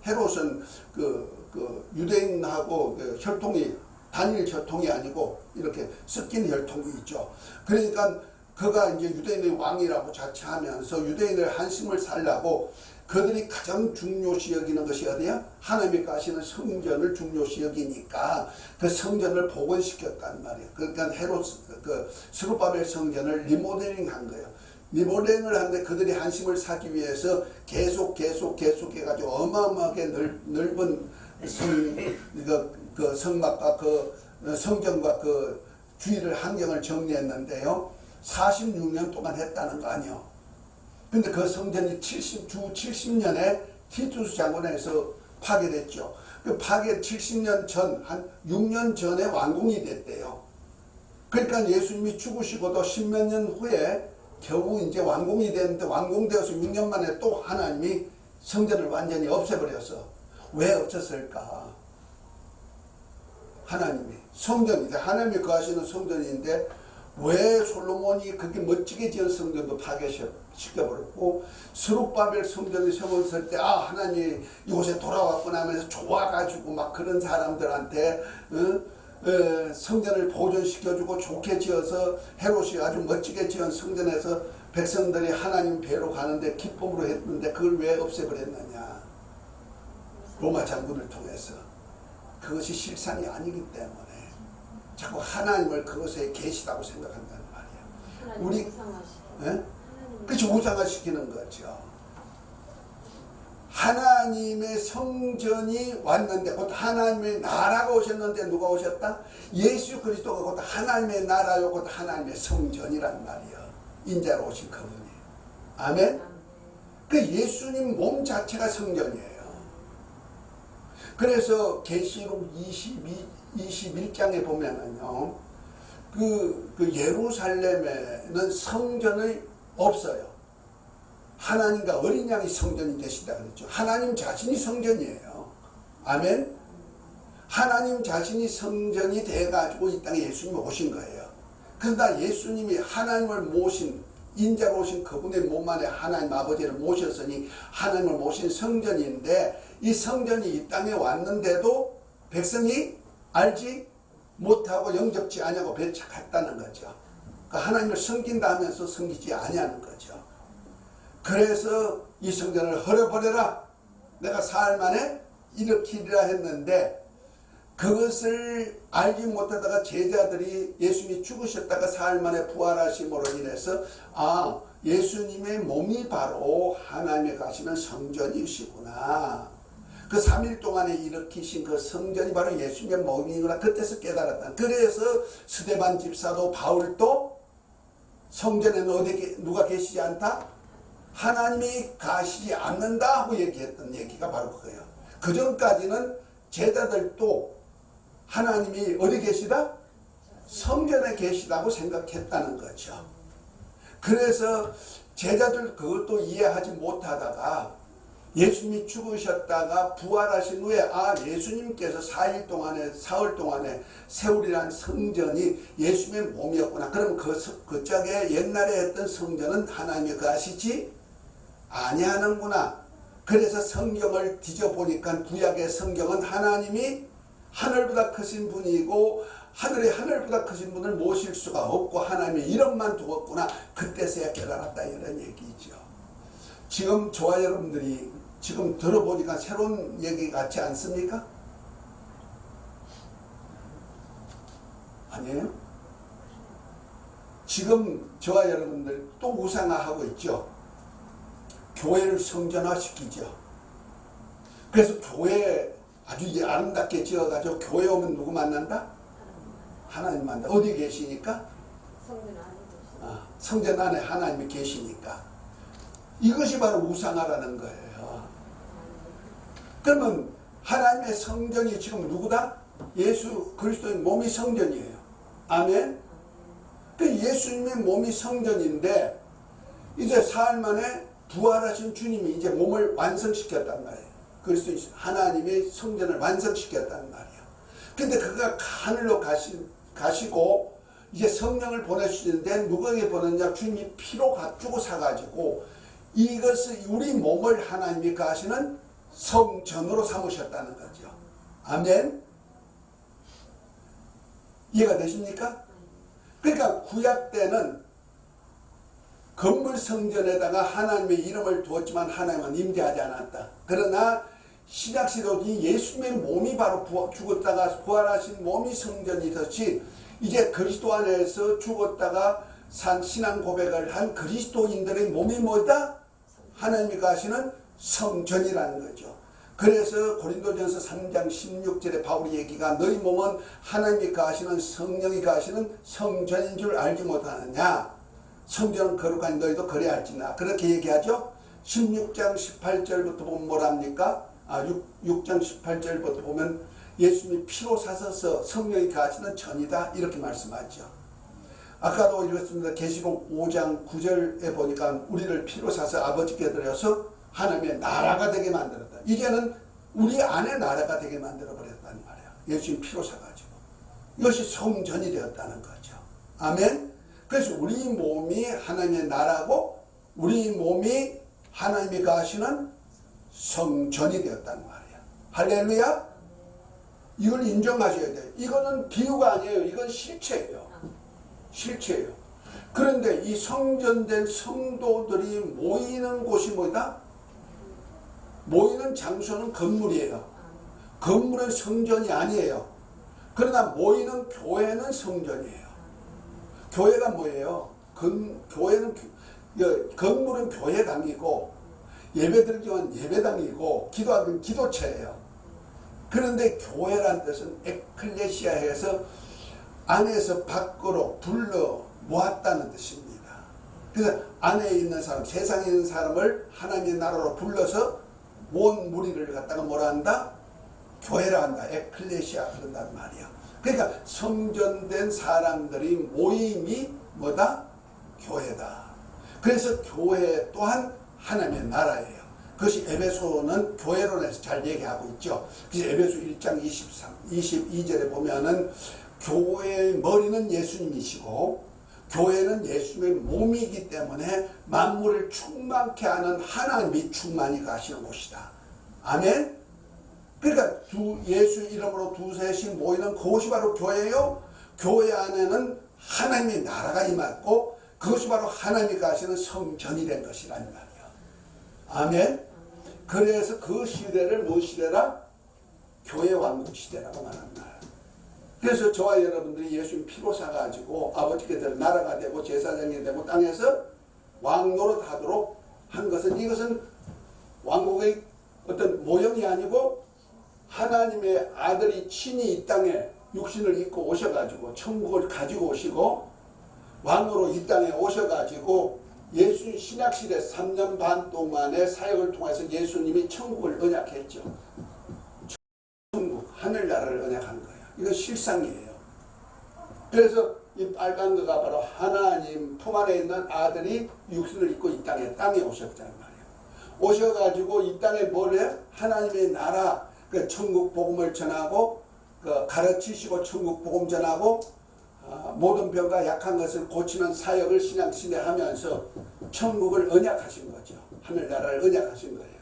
헤롯은 그 유대인하고 그 혈통이 단일 혈통이 아니고 이렇게 섞인 혈통이 있죠. 그러니까 그가 이제 유대인의 왕이라고 자처하면서 유대인의 한심을 살라고 그들이 가장 중요시 여기는 것이 어디야? 하나님이 가시는 성전을 중요시 여기니까 그 성전을 복원시켰단 말이에요. 그러니까 스룹바벨 성전을 리모델링 한 거예요. 리모델링을 하는데 그들이 한심을 사기 위해서 계속 해가지고 어마어마하게 넓은 그 성막과 그 성전과 그 주위를 환경을 정리했는데요. 46년 동안 했다는 거 아니에요. 근데 그 성전이 주 70년에 티투스 장군에서 파괴됐죠. 그 파괴 70년 전, 한 6년 전에 완공이 됐대요. 그러니까 예수님이 죽으시고도 10몇 년 후에 겨우 이제 완공이 됐는데, 완공되어서 6년 만에 또 하나님이 성전을 완전히 없애버렸어. 왜 없었을까? 하나님이 성전인데, 하나님이 거하시는 성전인데 왜 솔로몬이 그렇게 멋지게 지은 성전도 파괴시켜버렸고, 스룹바벨 성전이 세웠을 때 하나님이 이곳에 돌아왔구나 하면서 좋아가지고 막 그런 사람들한테 성전을 보존시켜주고 좋게 지어서 헤롯이 아주 멋지게 지은 성전에서 백성들이 하나님 뵈러 가는데 기쁨으로 했는데 그걸 왜 없애버렸느냐? 로마 장군을 통해서. 그것이 실상이 아니기 때문에 자꾸 하나님을 그것에 계시다고 생각한다는 말이야. 우리 그렇죠, 우상화시키는 거죠. 하나님의 성전이 왔는데, 곧 하나님의 나라가 오셨는데 누가 오셨다? 예수 그리스도가 곧 하나님의 나라요, 곧 하나님의 성전이란 말이야. 인자로 오신 그분이. 아멘. 그 예수님 몸 자체가 성전이에요. 그래서 계시록 21장에 보면은요, 그 예루살렘에는 성전이 없어요. 하나님과 어린 양이 성전이 되신다 그랬죠. 하나님 자신이 성전이에요. 아멘. 하나님 자신이 성전이 돼가지고 이 땅에 예수님이 오신 거예요. 그러나 예수님이 하나님을 모신, 인자로 오신 그분의 몸 안에 하나님 아버지를 모셨으니 하나님을 모신 성전인데, 이 성전이 이 땅에 왔는데도 백성이 알지 못하고 영접지 아니하고 배척했다는 거죠. 그러니까 하나님을 섬긴다 하면서 섬기지 아니하는 거죠. 그래서 이 성전을 헐어버려라, 내가 사흘 만에 일으키리라 했는데, 그것을 알지 못하다가 제자들이 예수님이 죽으셨다가 사흘 만에 부활하심으로 인해서 예수님의 몸이 바로 하나님의 가시는 성전이시구나, 그 3일 동안에 일으키신 그 성전이 바로 예수님의 몸이구나, 그때서 깨달았다. 그래서 스데반 집사도 바울도 성전에는 누가 계시지 않다? 하나님이 가시지 않는다 하고 얘기했던 얘기가 바로 그거예요. 그 전까지는 제자들도 하나님이 어디 계시다? 성전에 계시다고 생각했다는 거죠. 그래서 제자들 그것도 이해하지 못하다가 예수님이 죽으셨다가 부활하신 후에 예수님께서 사흘 동안에 세우리란 성전이 예수님의 몸이었구나. 그럼 그 짝에 옛날에 했던 성전은 하나님이 거하시지 아니하는구나. 그래서 성경을 뒤져보니까 구약의 성경은 하나님이 하늘보다 크신 분이고 하늘보다 크신 분을 모실 수가 없고 하나님의 이름만 두었구나. 그때서야 깨달았다, 이런 얘기죠. 지금 저와 여러분들이 지금 들어보니까 새로운 얘기 같지 않습니까? 아니에요? 지금 저와 여러분들 또 우상화하고 있죠. 교회를 성전화시키죠. 그래서 교회 아주 아름답게 지어가지고 교회 오면 누구 만난다? 하나님 만난다. 어디 계시니까? 성전 안에 하나님이 계시니까. 이것이 바로 우상화라는 거예요. 그러면 하나님의 성전이 지금 누구다? 예수 그리스도의 몸이 성전이에요. 아멘. 그 예수님의 몸이 성전인데 이제 사흘 만에 부활하신 주님이 이제 몸을 완성시켰단 말이에요. 그리스도 하나님의 성전을 완성시켰단 말이에요. 근데 그가 하늘로 가시고 이제 성령을 보내주시는데 누구에게 보냈냐? 주님이 피로 갖추고 사가지고 이것을 우리 몸을 하나님이 가시는 성전으로 삼으셨다는 거죠. 아멘. 이해가 되십니까? 그러니까 구약 때는 건물 성전에다가 하나님의 이름을 두었지만 하나님은 임재하지 않았다. 그러나 신약시대에 예수님의 몸이 바로 죽었다가 부활하신 몸이 성전이듯이 이제 그리스도 안에서 죽었다가 산 신앙 고백을 한 그리스도인들의 몸이 뭐다? 하나님이 가시는 성전이라는 거죠. 그래서 고린도전서 3장 16절에 바울이 얘기가 너희 몸은 하나님이 가시는 성령이 가시는 성전인 줄 알지 못하느냐. 성전은 거룩한 너희도 그래 알지나. 그렇게 얘기하죠. 16장 18절부터 보면 뭐랍니까? 6장 18절부터 보면 예수님이 피로 사셔서 성령이 가시는 전이다 이렇게 말씀하죠. 아까도 읽었습니다. 계시록 5장 9절에 보니까 우리를 피로 사서 아버지께 드려서 하나님의 나라가 되게 만들었다. 이제는 우리 안에 나라가 되게 만들어 버렸다는 말이에요. 예수님 피로 사가지고 이것이 성전이 되었다는 거죠. 아멘. 그래서 우리 몸이 하나님의 나라고 우리 몸이 하나님이 가시는 성전이 되었다는 말이에요. 할렐루야. 이걸 인정하셔야 돼요. 이거는 비유가 아니에요. 이건 실체예요. 실체예요. 그런데 이 성전된 성도들이 모이는 곳이 뭐다? 모이는 장소는 건물이에요. 건물은 성전이 아니에요. 그러나 모이는 교회는 성전이에요. 교회가 뭐예요? 교회는 건물은 교회당이고 예배드리면 예배당이고 기도하면 기도처예요. 그런데 교회란 뜻은 에클레시아에서 안에서 밖으로 불러 모았다는 뜻입니다. 그래서 안에 있는 사람, 세상에 있는 사람을 하나님의 나라로 불러서 모은 무리를 갖다가 뭐라 한다? 교회라 한다. 에클레시아 그런단 말이야. 그러니까 성전된 사람들이 모임이 뭐다? 교회다. 그래서 교회 또한 하나님의 나라예요. 그것이 에베소는 교회론에서 잘 얘기하고 있죠. 그래서 에베소 1장 22절에 보면은 교회의 머리는 예수님이시고 교회는 예수님의 몸이기 때문에 만물을 충만케 하는 하나님이 충만히 가시는 곳이다. 아멘. 그러니까 예수 이름으로 두셋이 모이는 그것이 바로 교회요. 교회 안에는 하나님의 나라가 임했고 그것이 바로 하나님이 가시는 성전이 된 것이라는 말이에요. 아멘. 그래서 그 시대를 무슨 시대라? 교회 왕국 시대라고 말합니다. 그래서 저와 여러분들이 예수님 피로 사가지고 아버지께 나라가 되고 제사장이 되고 땅에서 왕노릇 하도록 한 것은 이것은 왕국의 어떤 모형이 아니고 하나님의 아들이 친히 이 땅에 육신을 입고 오셔가지고 천국을 가지고 오시고 왕으로 이 땅에 오셔가지고 예수님 신약시대 3년 반 동안의 사역을 통해서 예수님이 천국을 언약했죠. 천국, 하늘나라를 언약한 거예요. 이건 실상이에요. 그래서 이 빨간 거가 바로 하나님 품 안에 있는 아들이 육신을 입고 이 땅에 오셨잖아요. 오셔가지고 이 땅에 뭘 해요? 하나님의 나라, 그 천국 복음을 전하고 그 가르치시고 천국 복음 전하고 모든 병과 약한 것을 고치는 사역을 신약시대 하면서 천국을 언약하신 거죠. 하늘나라를 언약하신 거예요.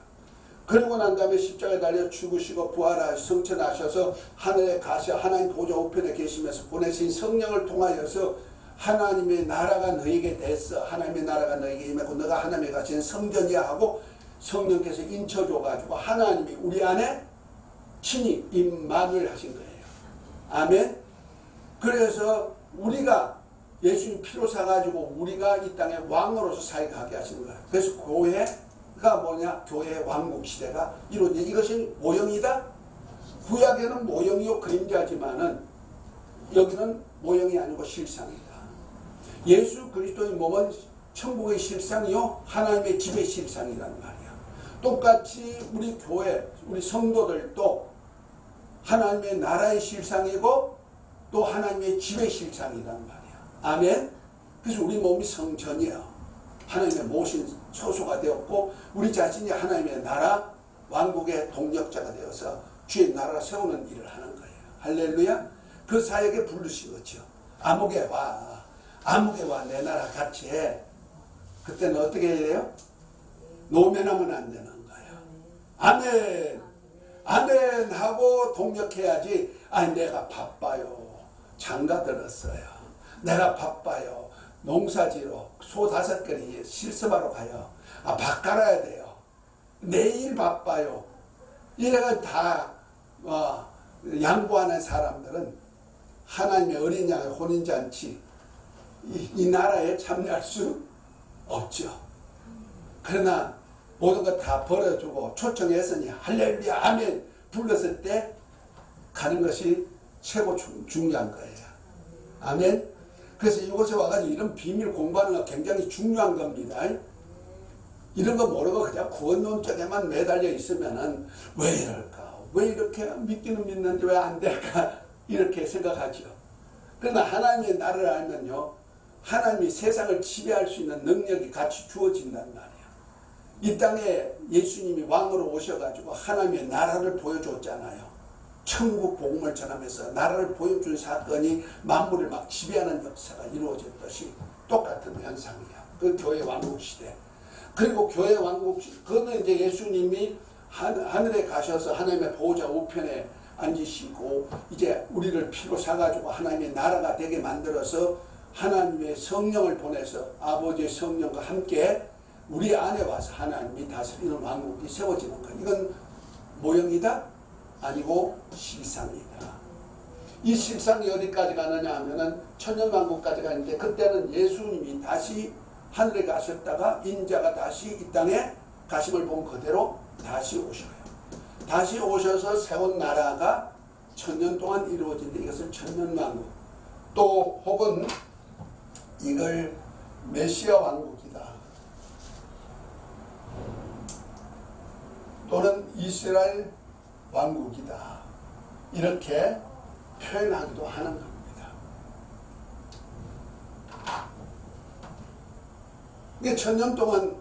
그러고 난 다음에 십자가에 달려 죽으시고 부활하셔서 성천하셔서 하늘에 가셔 하나님 보좌 우편에 계시면서 보내신 성령을 통하여서 하나님의 나라가 너에게 됐어. 하나님의 나라가 너에게 임했고 너가 하나님의 가신 성전이야 하고 성령께서 인쳐줘가지고 하나님이 우리 안에 친히 임만을 하신 거예요. 아멘. 그래서 우리가 예수님 피로 사가지고 우리가 이 땅에 왕으로서 사역하게 하신 거예요. 그래서 교회가 뭐냐? 교회의 왕국 시대가 이루어진 이것이 모형이다. 구약에는 모형이요 그림자지만은 여기는 모형이 아니고 실상이다. 예수 그리스도의 몸은 천국의 실상이요 하나님의 집의 실상이란 말이야. 똑같이 우리 교회, 우리 성도들도 하나님의 나라의 실상이고 또 하나님의 집의 실상이란 말이야. 아멘. 그래서 우리 몸이 성전이에요. 하나님의 모신 소소가 되었고 우리 자신이 하나님의 나라 왕국의 동력자가 되어서 주의 나라를 세우는 일을 하는 거예요. 할렐루야. 그 사역에 부르신 거죠. 암흑에 와. 암흑에 와. 내 나라 같이 해. 그때는 어떻게 해야 돼요? 노면하면 안 되는 거예요. 아멘. 아멘 하고 동력해야지. 아니 내가 바빠요. 장가 들었어요. 내가 바빠요. 농사지로 소 5마리 실습하러 가요. 밥 갈아야 돼요. 내일 바빠요. 이래가 다 양보하는 사람들은 하나님의 어린 양의 혼인잔치 이 나라에 참여할 수 없죠. 그러나 모든 것 다 버려주고 초청했으니 할렐루야 아멘 불렀을 때 가는 것이 최고 중요한 거예요. 아멘. 그래서 이곳에 와가지고 이런 비밀 공부하는 거 굉장히 중요한 겁니다. 이런 거 모르고 그냥 구원론 쪽에만 매달려 있으면은 왜 이럴까? 왜 이렇게 믿기는 믿는데 왜 안 될까? 이렇게 생각하죠. 그러나 하나님의 나라를 알면요, 하나님이 세상을 지배할 수 있는 능력이 같이 주어진단 말이에요. 이 땅에 예수님이 왕으로 오셔가지고 하나님의 나라를 보여줬잖아요. 천국 복음을 전하면서 나라를 보여준 사건이 만물을 막 지배하는 역사가 이루어졌듯이 똑같은 현상이에요. 그 교회 왕국 시대. 그리고 교회 왕국 시대, 그거는 이제 예수님이 하늘에 가셔서 하나님의 보호자 우편에 앉으시고 이제 우리를 피로 사가지고 하나님의 나라가 되게 만들어서 하나님의 성령을 보내서 아버지의 성령과 함께 우리 안에 와서 하나님이 다스리는 왕국이 세워지는 거예요. 이건 모형이다? 아니고 실상이다. 이 실상이 어디까지 가느냐 하면은 천년왕국까지 가는데, 그때는 예수님이 다시 하늘에 가셨다가 인자가 다시 이 땅에 가심을 본 그대로 다시 오셔요. 다시 오셔서 세운 나라가 천년 동안 이루어진데 이것을 천년왕국, 또 혹은 이걸 메시아 왕국이다, 또는 이스라엘 왕국이다, 이렇게 표현하기도 하는 겁니다. 이게 천년 동안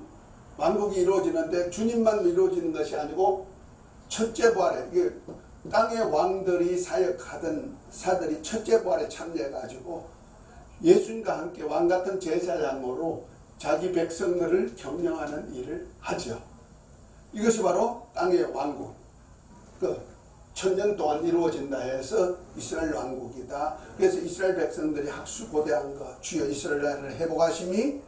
왕국이 이루어지는데 주님만 이루어지는 것이 아니고 첫째 부활에, 이게 땅의 왕들이 사역하던 사들이 첫째 부활에 참여해가지고 예수님과 함께 왕같은 제사장으로 자기 백성들을 경영하는 일을 하죠. 이것이 바로 땅의 왕국, 천년 동안 이루어진다 해서 이스라엘 왕국이다. 그래서 이스라엘 백성들이 학수고대한 것, 주여 이스라엘을 회복하심이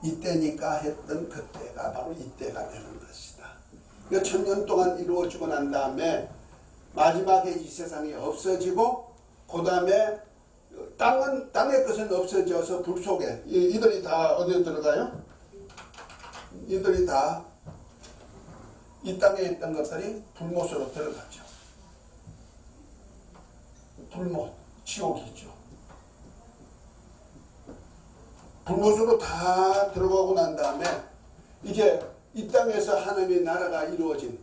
이때니까 했던 그때가 바로 이때가 되는 것이다. 그러니까 천년 동안 이루어지고 난 다음에 마지막에 이 세상이 없어지고, 그 다음에 땅의 것은 없어져서 불 속에, 이들이 다 어디에 들어가요? 이들이 다 이 땅에 있던 것들이 불못으로 들어가죠. 불못, 지옥이죠. 불못으로 다 들어가고 난 다음에 이제 이 땅에서 하나님의 나라가 이루어진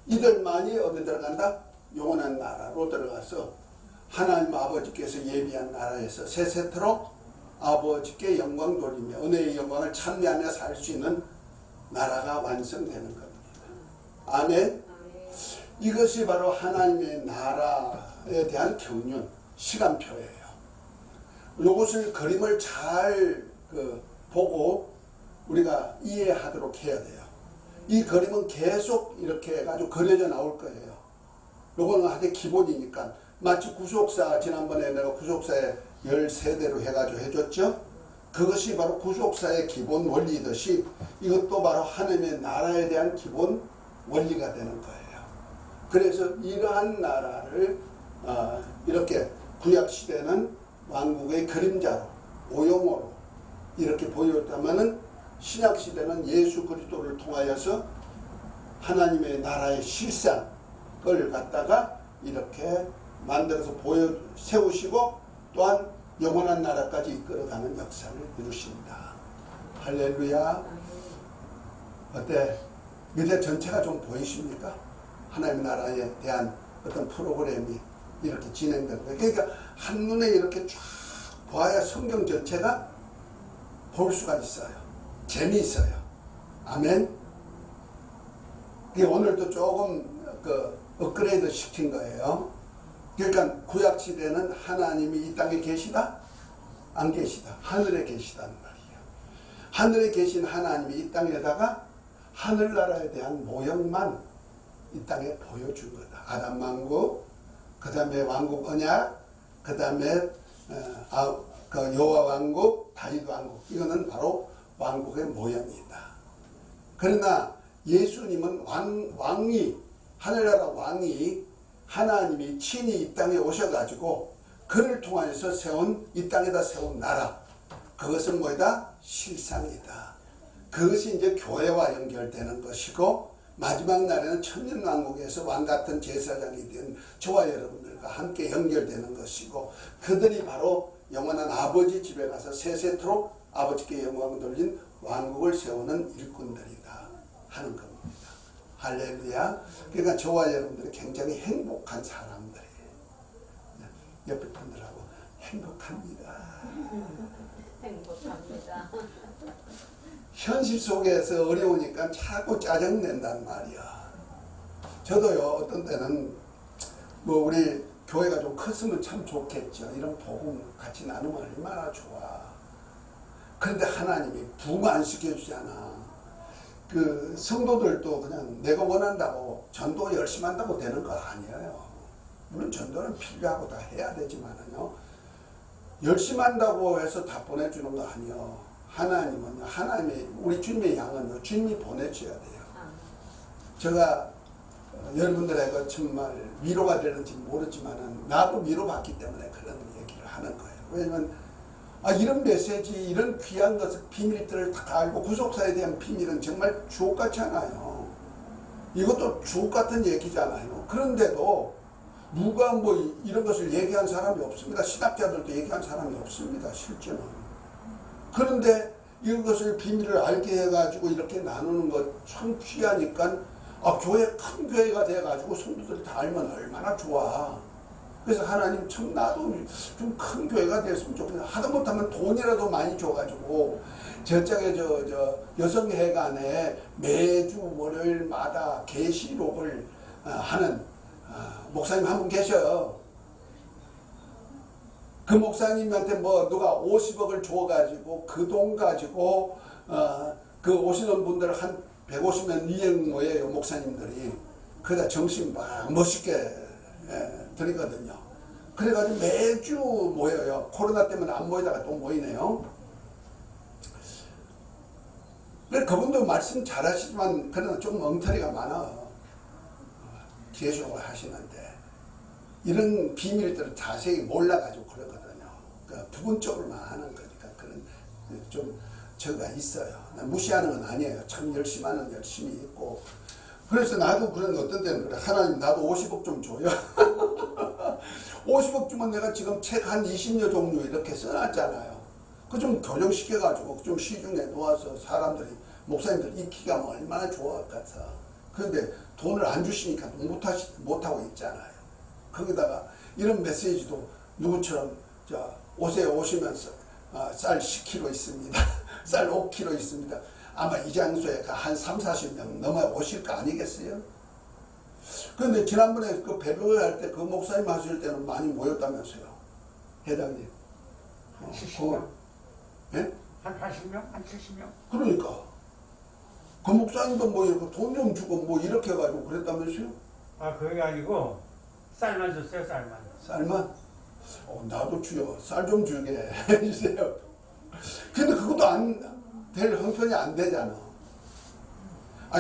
이들만이 어디 들어간다? 영원한 나라로 들어가서 하나님 아버지께서 예비한 나라에서 세세토록 아버지께 영광 돌리며 은혜의 영광을 찬미하며 살 수 있는 나라가 완성되는 겁니다. 아멘. 이것이 바로 하나님의 나라에 대한 경륜, 시간표예요. 이것을 그림을 잘 보고 우리가 이해하도록 해야 돼요. 이 그림은 계속 이렇게 해가지고 그려져 나올 거예요. 요거는 하되 기본이니까, 마치 구속사, 지난번에 내가 구속사에 13대로 해가지고 해줬죠. 그것이 바로 구속사의 기본 원리이듯이 이것도 바로 하나님의 나라에 대한 기본 원리가 되는 거예요. 그래서 이러한 나라를 이렇게 구약시대는 왕국의 그림자로, 오용어로 이렇게 보였다면은 신약시대는 예수 그리스도를 통하여서 하나님의 나라의 실상을 갖다가 이렇게 만들어서 세우시고 또한 영원한 나라까지 이끌어가는 역사를 이루신다. 할렐루야. 어때? 미래 전체가 좀 보이십니까? 하나님의 나라에 대한 어떤 프로그램이 이렇게 진행되는 거예요. 그러니까 한눈에 이렇게 쫙 봐야 성경 전체가 볼 수가 있어요. 재미있어요. 아멘. 오늘도 조금 업그레이드 시킨 거예요. 그러니까 구약시대는 하나님이 이 땅에 계시다? 안 계시다? 하늘에 계시다는 말이에요. 하늘에 계신 하나님이 이 땅에다가 하늘나라에 대한 모형만 이 땅에 보여준 거다. 아담 왕국, 그 다음에 왕국 언약, 그 다음에 여호와 왕국, 다윗 왕국. 이거는 바로 왕국의 모형이다. 그러나 예수님은 왕이, 하늘나라 왕이 하나님이 친히 이 땅에 오셔가지고 그를 통해서 이 땅에다 세운 나라, 그것은 뭐이다? 실상이다. 그것이 이제 교회와 연결되는 것이고, 마지막 날에는 천년왕국에서 왕같은 제사장이 된 저와 여러분들과 함께 연결되는 것이고, 그들이 바로 영원한 아버지 집에 가서 세세토록 아버지께 영광 돌린 왕국을 세우는 일꾼들이다 하는 겁니다. 할렐루야. 그러니까 저와 여러분들이 굉장히 행복한 사람들이에요. 옆에 분들하고 행복합니다. 행복합니다. 현실 속에서 어려우니까 자꾸 짜증낸단 말이야. 저도요, 어떤 때는 뭐 우리 교회가 좀 컸으면 참 좋겠죠. 이런 복음 같이 나누면 얼마나 좋아. 그런데 하나님이 부흥 안 시켜주잖아. 그 성도들도 그냥 내가 원한다고 전도 열심히 한다고 되는 거 아니에요. 물론 전도는 필요하고 다 해야 되지만은요, 열심히 한다고 해서 다 보내주는 거 아니에요. 하나님은요, 하나님의 우리 주님의 양은요, 주님이 보내줘야 돼요. 제가 여러분들에게 정말 위로가 되는지 모르지만은 나도 위로받기 때문에 그런 얘기를 하는 거예요. 왜냐면 이런 메시지, 이런 귀한 것을, 비밀들을 다 알고 구속사에 대한 비밀은 정말 주옥같잖아요. 이것도 주옥같은 얘기잖아요. 그런데도 누가 뭐 이런 것을 얘기한 사람이 없습니다. 신학자들도 얘기한 사람이 없습니다. 실제는. 그런데 이것을 비밀을 알게 해가지고 이렇게 나누는 것 참 귀하니까 교회 큰 교회가 돼가지고 성도들이 다 알면 얼마나 좋아. 그래서 하나님 참 나도 좀 큰 교회가 됐으면 좋겠다. 하다 못하면 돈이라도 많이 줘가지고 저쪽에 저 여성회관에 매주 월요일마다 계시록을 하는 목사님 한 분 계셔요. 그 목사님한테 뭐 누가 50억을 줘가지고 그 돈 가지고 그 오시는 분들 한 150명 200 모여요. 목사님들이. 그러다 정신 막 멋있게 드리거든요. 그래가지고 매주 모여요. 코로나 때문에 안 모이다가 또 모이네요. 그분도 말씀 잘하시지만 그러나 좀 엉터리가 많아. 계속을 하시는데 이런 비밀들을 자세히 몰라가지고 그러거든요. 그러니까 부분적으로만 하는 거니까 그런 좀 저가 있어요. 무시하는 건 아니에요. 참 열심히 하는 열심히 있고. 그래서 나도 그런 어떤 때는 그래. 하나님 나도 50억 좀 줘요. 50억 주면 내가 지금 책 한 20여 종류 이렇게 써놨잖아요. 그 좀 교정시켜가지고 좀 시중에 놓아서 사람들이 목사님들 익히가 얼마나 좋아할까. 그런데 돈을 안 주시니까 못하고 있잖아요. 거기다가 이런 메시지도 누구처럼 옷에 오시면서 쌀 10kg 있습니다. 쌀 5kg 있습니다. 아마 이 장소에 한 3, 40명 넘어 오실 거 아니겠어요? 그런데 지난번에 그 배교회 할 때 그 목사님 하실 때는 많이 모였다면서요. 회장님. 70명? 예? 한 80명? 한 70명? 그러니까. 그 목사님도 뭐 이렇게 돈 좀 주고 뭐 이렇게 해가지고 그랬다면서요? 그게 아니고 쌀만 줬어요. 쌀만. 쌀만? 나도 주여. 쌀 좀 주게 해주세요. 근데 그것도 안 될 형편이 안 되잖아.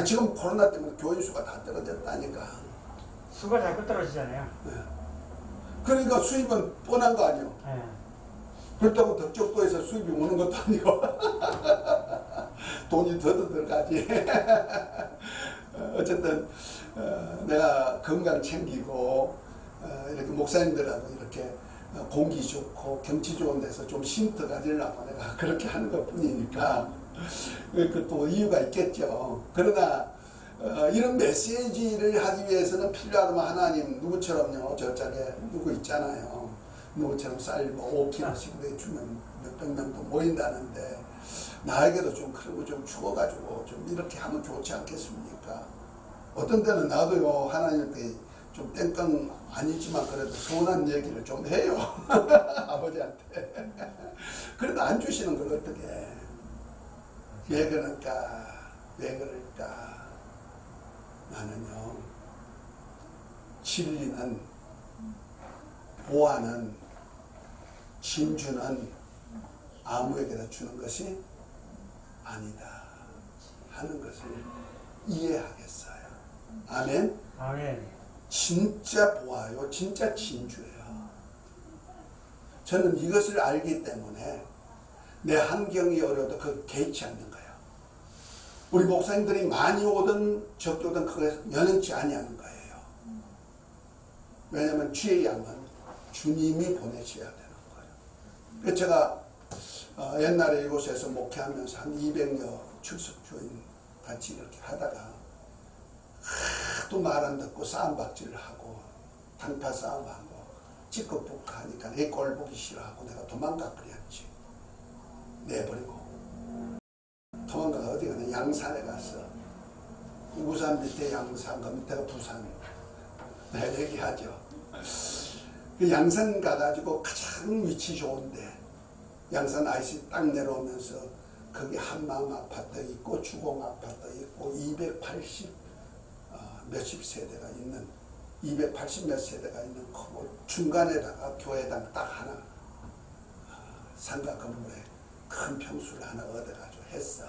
지금 코로나 때문에 교인 수가 다 떨어졌다니까. 수가 자꾸 떨어지잖아요. 네. 그러니까 수입은 뻔한 거 아니에요. 네. 그렇다고 덕적도에서 수입이 오는 것도 아니고 돈이 더 들어가지. 어쨌든 내가 건강 챙기고 이렇게 목사님들하고 이렇게 공기 좋고 경치 좋은 데서 좀 쉼터 가지려고 내가 그렇게 하는 것 뿐이니까 그 또 이유가 있겠죠. 그러나 이런 메시지를 하기 위해서는 필요하다면 하나님 누구처럼요. 저쪽에 누구 있잖아요. 누구처럼 쌀 5kg씩 주면 몇백 명도 모인다는데 나에게도 좀 그런 거 좀 주어가지고 좀 이렇게 하면 좋지 않겠습니까? 어떤 때는 나도요 하나님께 좀 땡깡 아니지만 그래도 서운한 얘기를 좀 해요. 아버지한테. 그래도 안 주시는 걸 어떻게 왜 그럴까? 왜 그럴까? 나는요 진리는 보아는 진주는 아무에게나 주는 것이 아니다 하는 것을 이해하겠어요. 아멘. 아멘. 진짜 보아요. 진짜 진주예요. 저는 이것을 알기 때문에 내 환경이 어려도 그 개의치 않는 거예요. 우리 목사님들이 많이 오든 적게 오든 그것에 연연치 아니하는 거예요. 왜냐하면 주의 양은 주님이 보내셔야 되는 거예요. 제가 옛날에 이곳에서 목회하면서 한 200여 출석교인 같이 이렇게 하다가 하도 말 안 듣고 싸움박질을 하고 단타 싸움하고 찌꺼북 하니까 내 꼴 보기 싫어하고 내가 도망가 버렸지. 내버리고 도망가가 어디 가냐, 양산에 갔어. 우산 밑에 양산, 그 밑에가 부산. 내가 얘기하죠. 그 양산 가가지고 가장 위치 좋은데 양산 아이씨 딱 내려오면서 거기 한마음 아파트 있고 주공 아파트 있고 280 몇십 세대가 있는 280 몇 세대가 있는 크고 중간에다가 교회당 딱 하나 상가 건물에 큰 평수를 하나 얻어가지고 했어.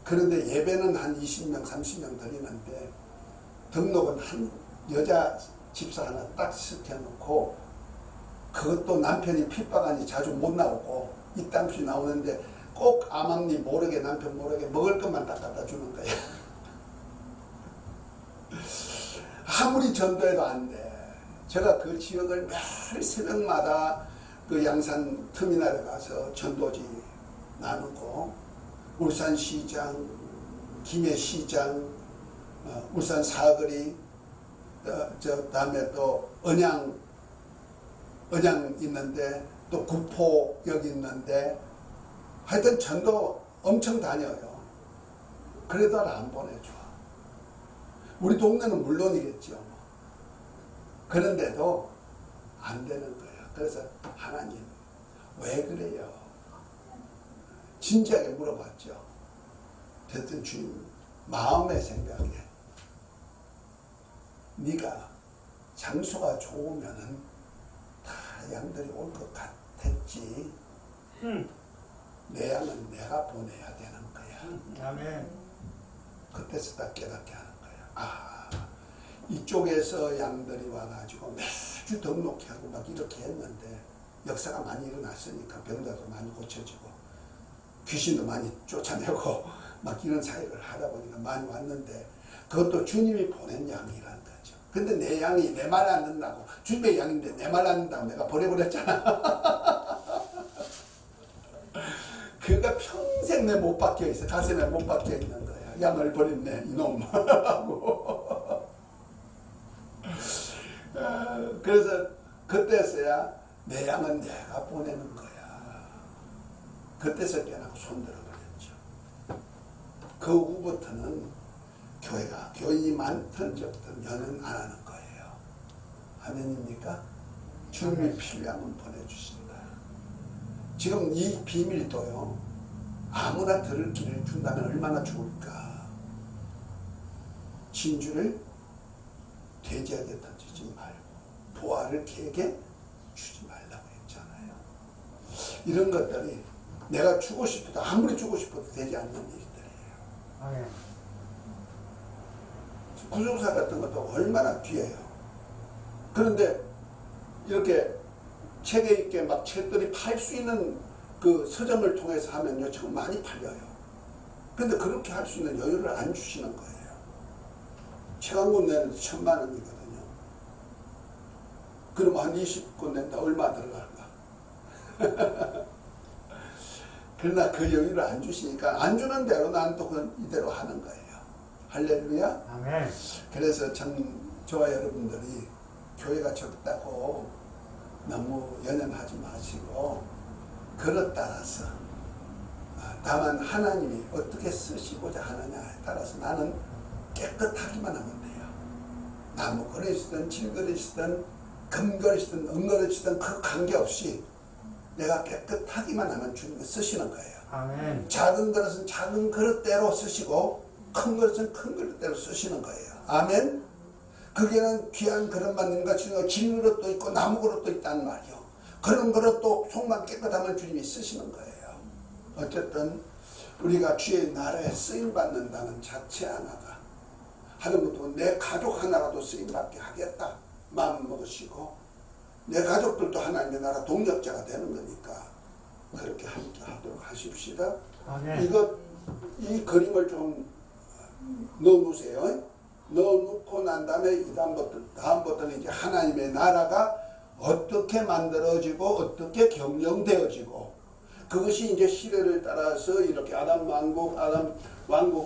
그런데 예배는 한 20명 30명 드리는데 등록은 한 여자 집사 하나 딱 시켜놓고 그것도 남편이 핍박하니 자주 못 나오고 이따금씩 나오는데 꼭 아망니 모르게 남편 모르게 먹을 것만 딱 갖다 주는 거야. 아무리 전도해도 안 돼. 제가 그 지역을 매일 새벽마다 그 양산 터미널에 가서 전도지 나누고 울산시장, 김해시장, 울산 사거리, 저 다음에 또 언양 있는데 또 구포역 있는데 하여튼 전도 엄청 다녀요. 그래도 안 보내줘. 우리 동네는 물론이겠죠. 그런데도 안 되는 거예요. 그래서 하나님 왜 그래요? 진지하게 물어봤죠. 됐든 주님 마음의 생각에 네가 장소가 좋으면은 다 양들이 올 것 같았지. 내 양은 내가 보내야 되는 거야. 아멘. 그때서 딱 깨닫게 하는 거야. 이쪽에서 양들이 와가지고 매주 등록하고 막 이렇게 했는데 역사가 많이 일어났으니까 병자도 많이 고쳐지고 귀신도 많이 쫓아내고 막 이런 사역을 하다 보니까 많이 왔는데 그것도 주님이 보낸 양이라는 거죠. 근데 내 양이 내 말 안 듣는다고, 주님의 양인데 내 말 안 듣는다고 내가 버려버렸잖아. 그가 평생 내 못 박혀 있어. 가슴에 못 박혀 있는 거야. 양을 버렸네 이놈 하고. 그래서 그때서야 내 양은 내가 보내는 거야. 그때서 깨닫고 손들어 버렸죠. 그 후부터는 교회가 교인이 많든 적든 연은 안 하는 거예요. 아멘입니까? 주님이 필요하면 보내주신다. 지금 이 비밀도요, 아무나 들을 길을 준다면 얼마나 좋을까. 진주를 돼지에게 던지지 말고 보화를 개에게 주지 말라고 했잖아요. 이런 것들이 내가 주고 싶어도 아무리 주고 싶어도 되지 않는 일들이에요. 아멘. 구조사 같은 것도 얼마나 귀해요. 그런데 이렇게 체계 있게 막 책들이 팔 수 있는 그 서점을 통해서 하면요, 지금 많이 팔려요. 근데 그렇게 할 수 있는 여유를 안 주시는 거예요. 책 한 권 내는 1,000만 원이거든요. 그러면 한 20권 낸다 얼마 들어갈까? 그러나 그 여유를 안 주시니까 안 주는 대로 난 또 이대로 하는 거예요. 할렐루야. 아멘. 그래서 저와 여러분들이 교회가 적다고 너무 연연하지 마시고 그것 따라서 다만 하나님이 어떻게 쓰시고자 하느냐에 따라서 나는 깨끗하기만 하면 돼요. 나무 그릇이든 질그릇이든 금그릇이든 은그릇이든 그 관계없이 내가 깨끗하기만 하면 주님이 쓰시는 거예요. 아멘. 작은 그릇은 작은 그릇대로 쓰시고 큰 그릇은 큰 그릇대로 쓰시는 거예요. 아멘. 그게는 귀한 그릇만 있는 것이 아니라 진 그릇도 있고 나무 그릇도 있다는 말이요. 그런 그릇도 속만 깨끗하면 주님이 쓰시는 거예요. 어쨌든 우리가 주의 나라에 쓰임받는다는 자체 하나가 하나님도 내 가족 하나라도 쓰임받게 하겠다 마음 먹으시고 내 가족들도 하나님의 나라 동력자가 되는 거니까 그렇게 함께 하도록 하십시다. 아멘. 이 그림을 좀 넣어놓으세요. 넣어놓고 난 다음에 다음부터는 이제 하나님의 나라가 어떻게 만들어지고 어떻게 경영되어지고 그것이 이제 시대를 따라서 이렇게 아담 왕국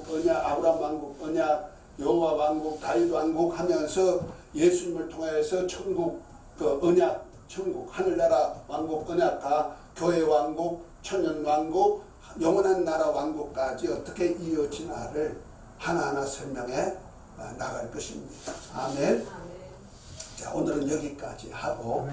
언약, 아브라함 왕국 언약, 여호와 왕국, 다윗 왕국 하면서 예수님을 통해서 천국 그 언약, 천국 하늘나라 왕국 언약과 교회 왕국, 천년 왕국, 영원한 나라 왕국까지 어떻게 이어지나를 하나하나 설명해 나갈 것입니다. 아멘. 자, 오늘은 여기까지 하고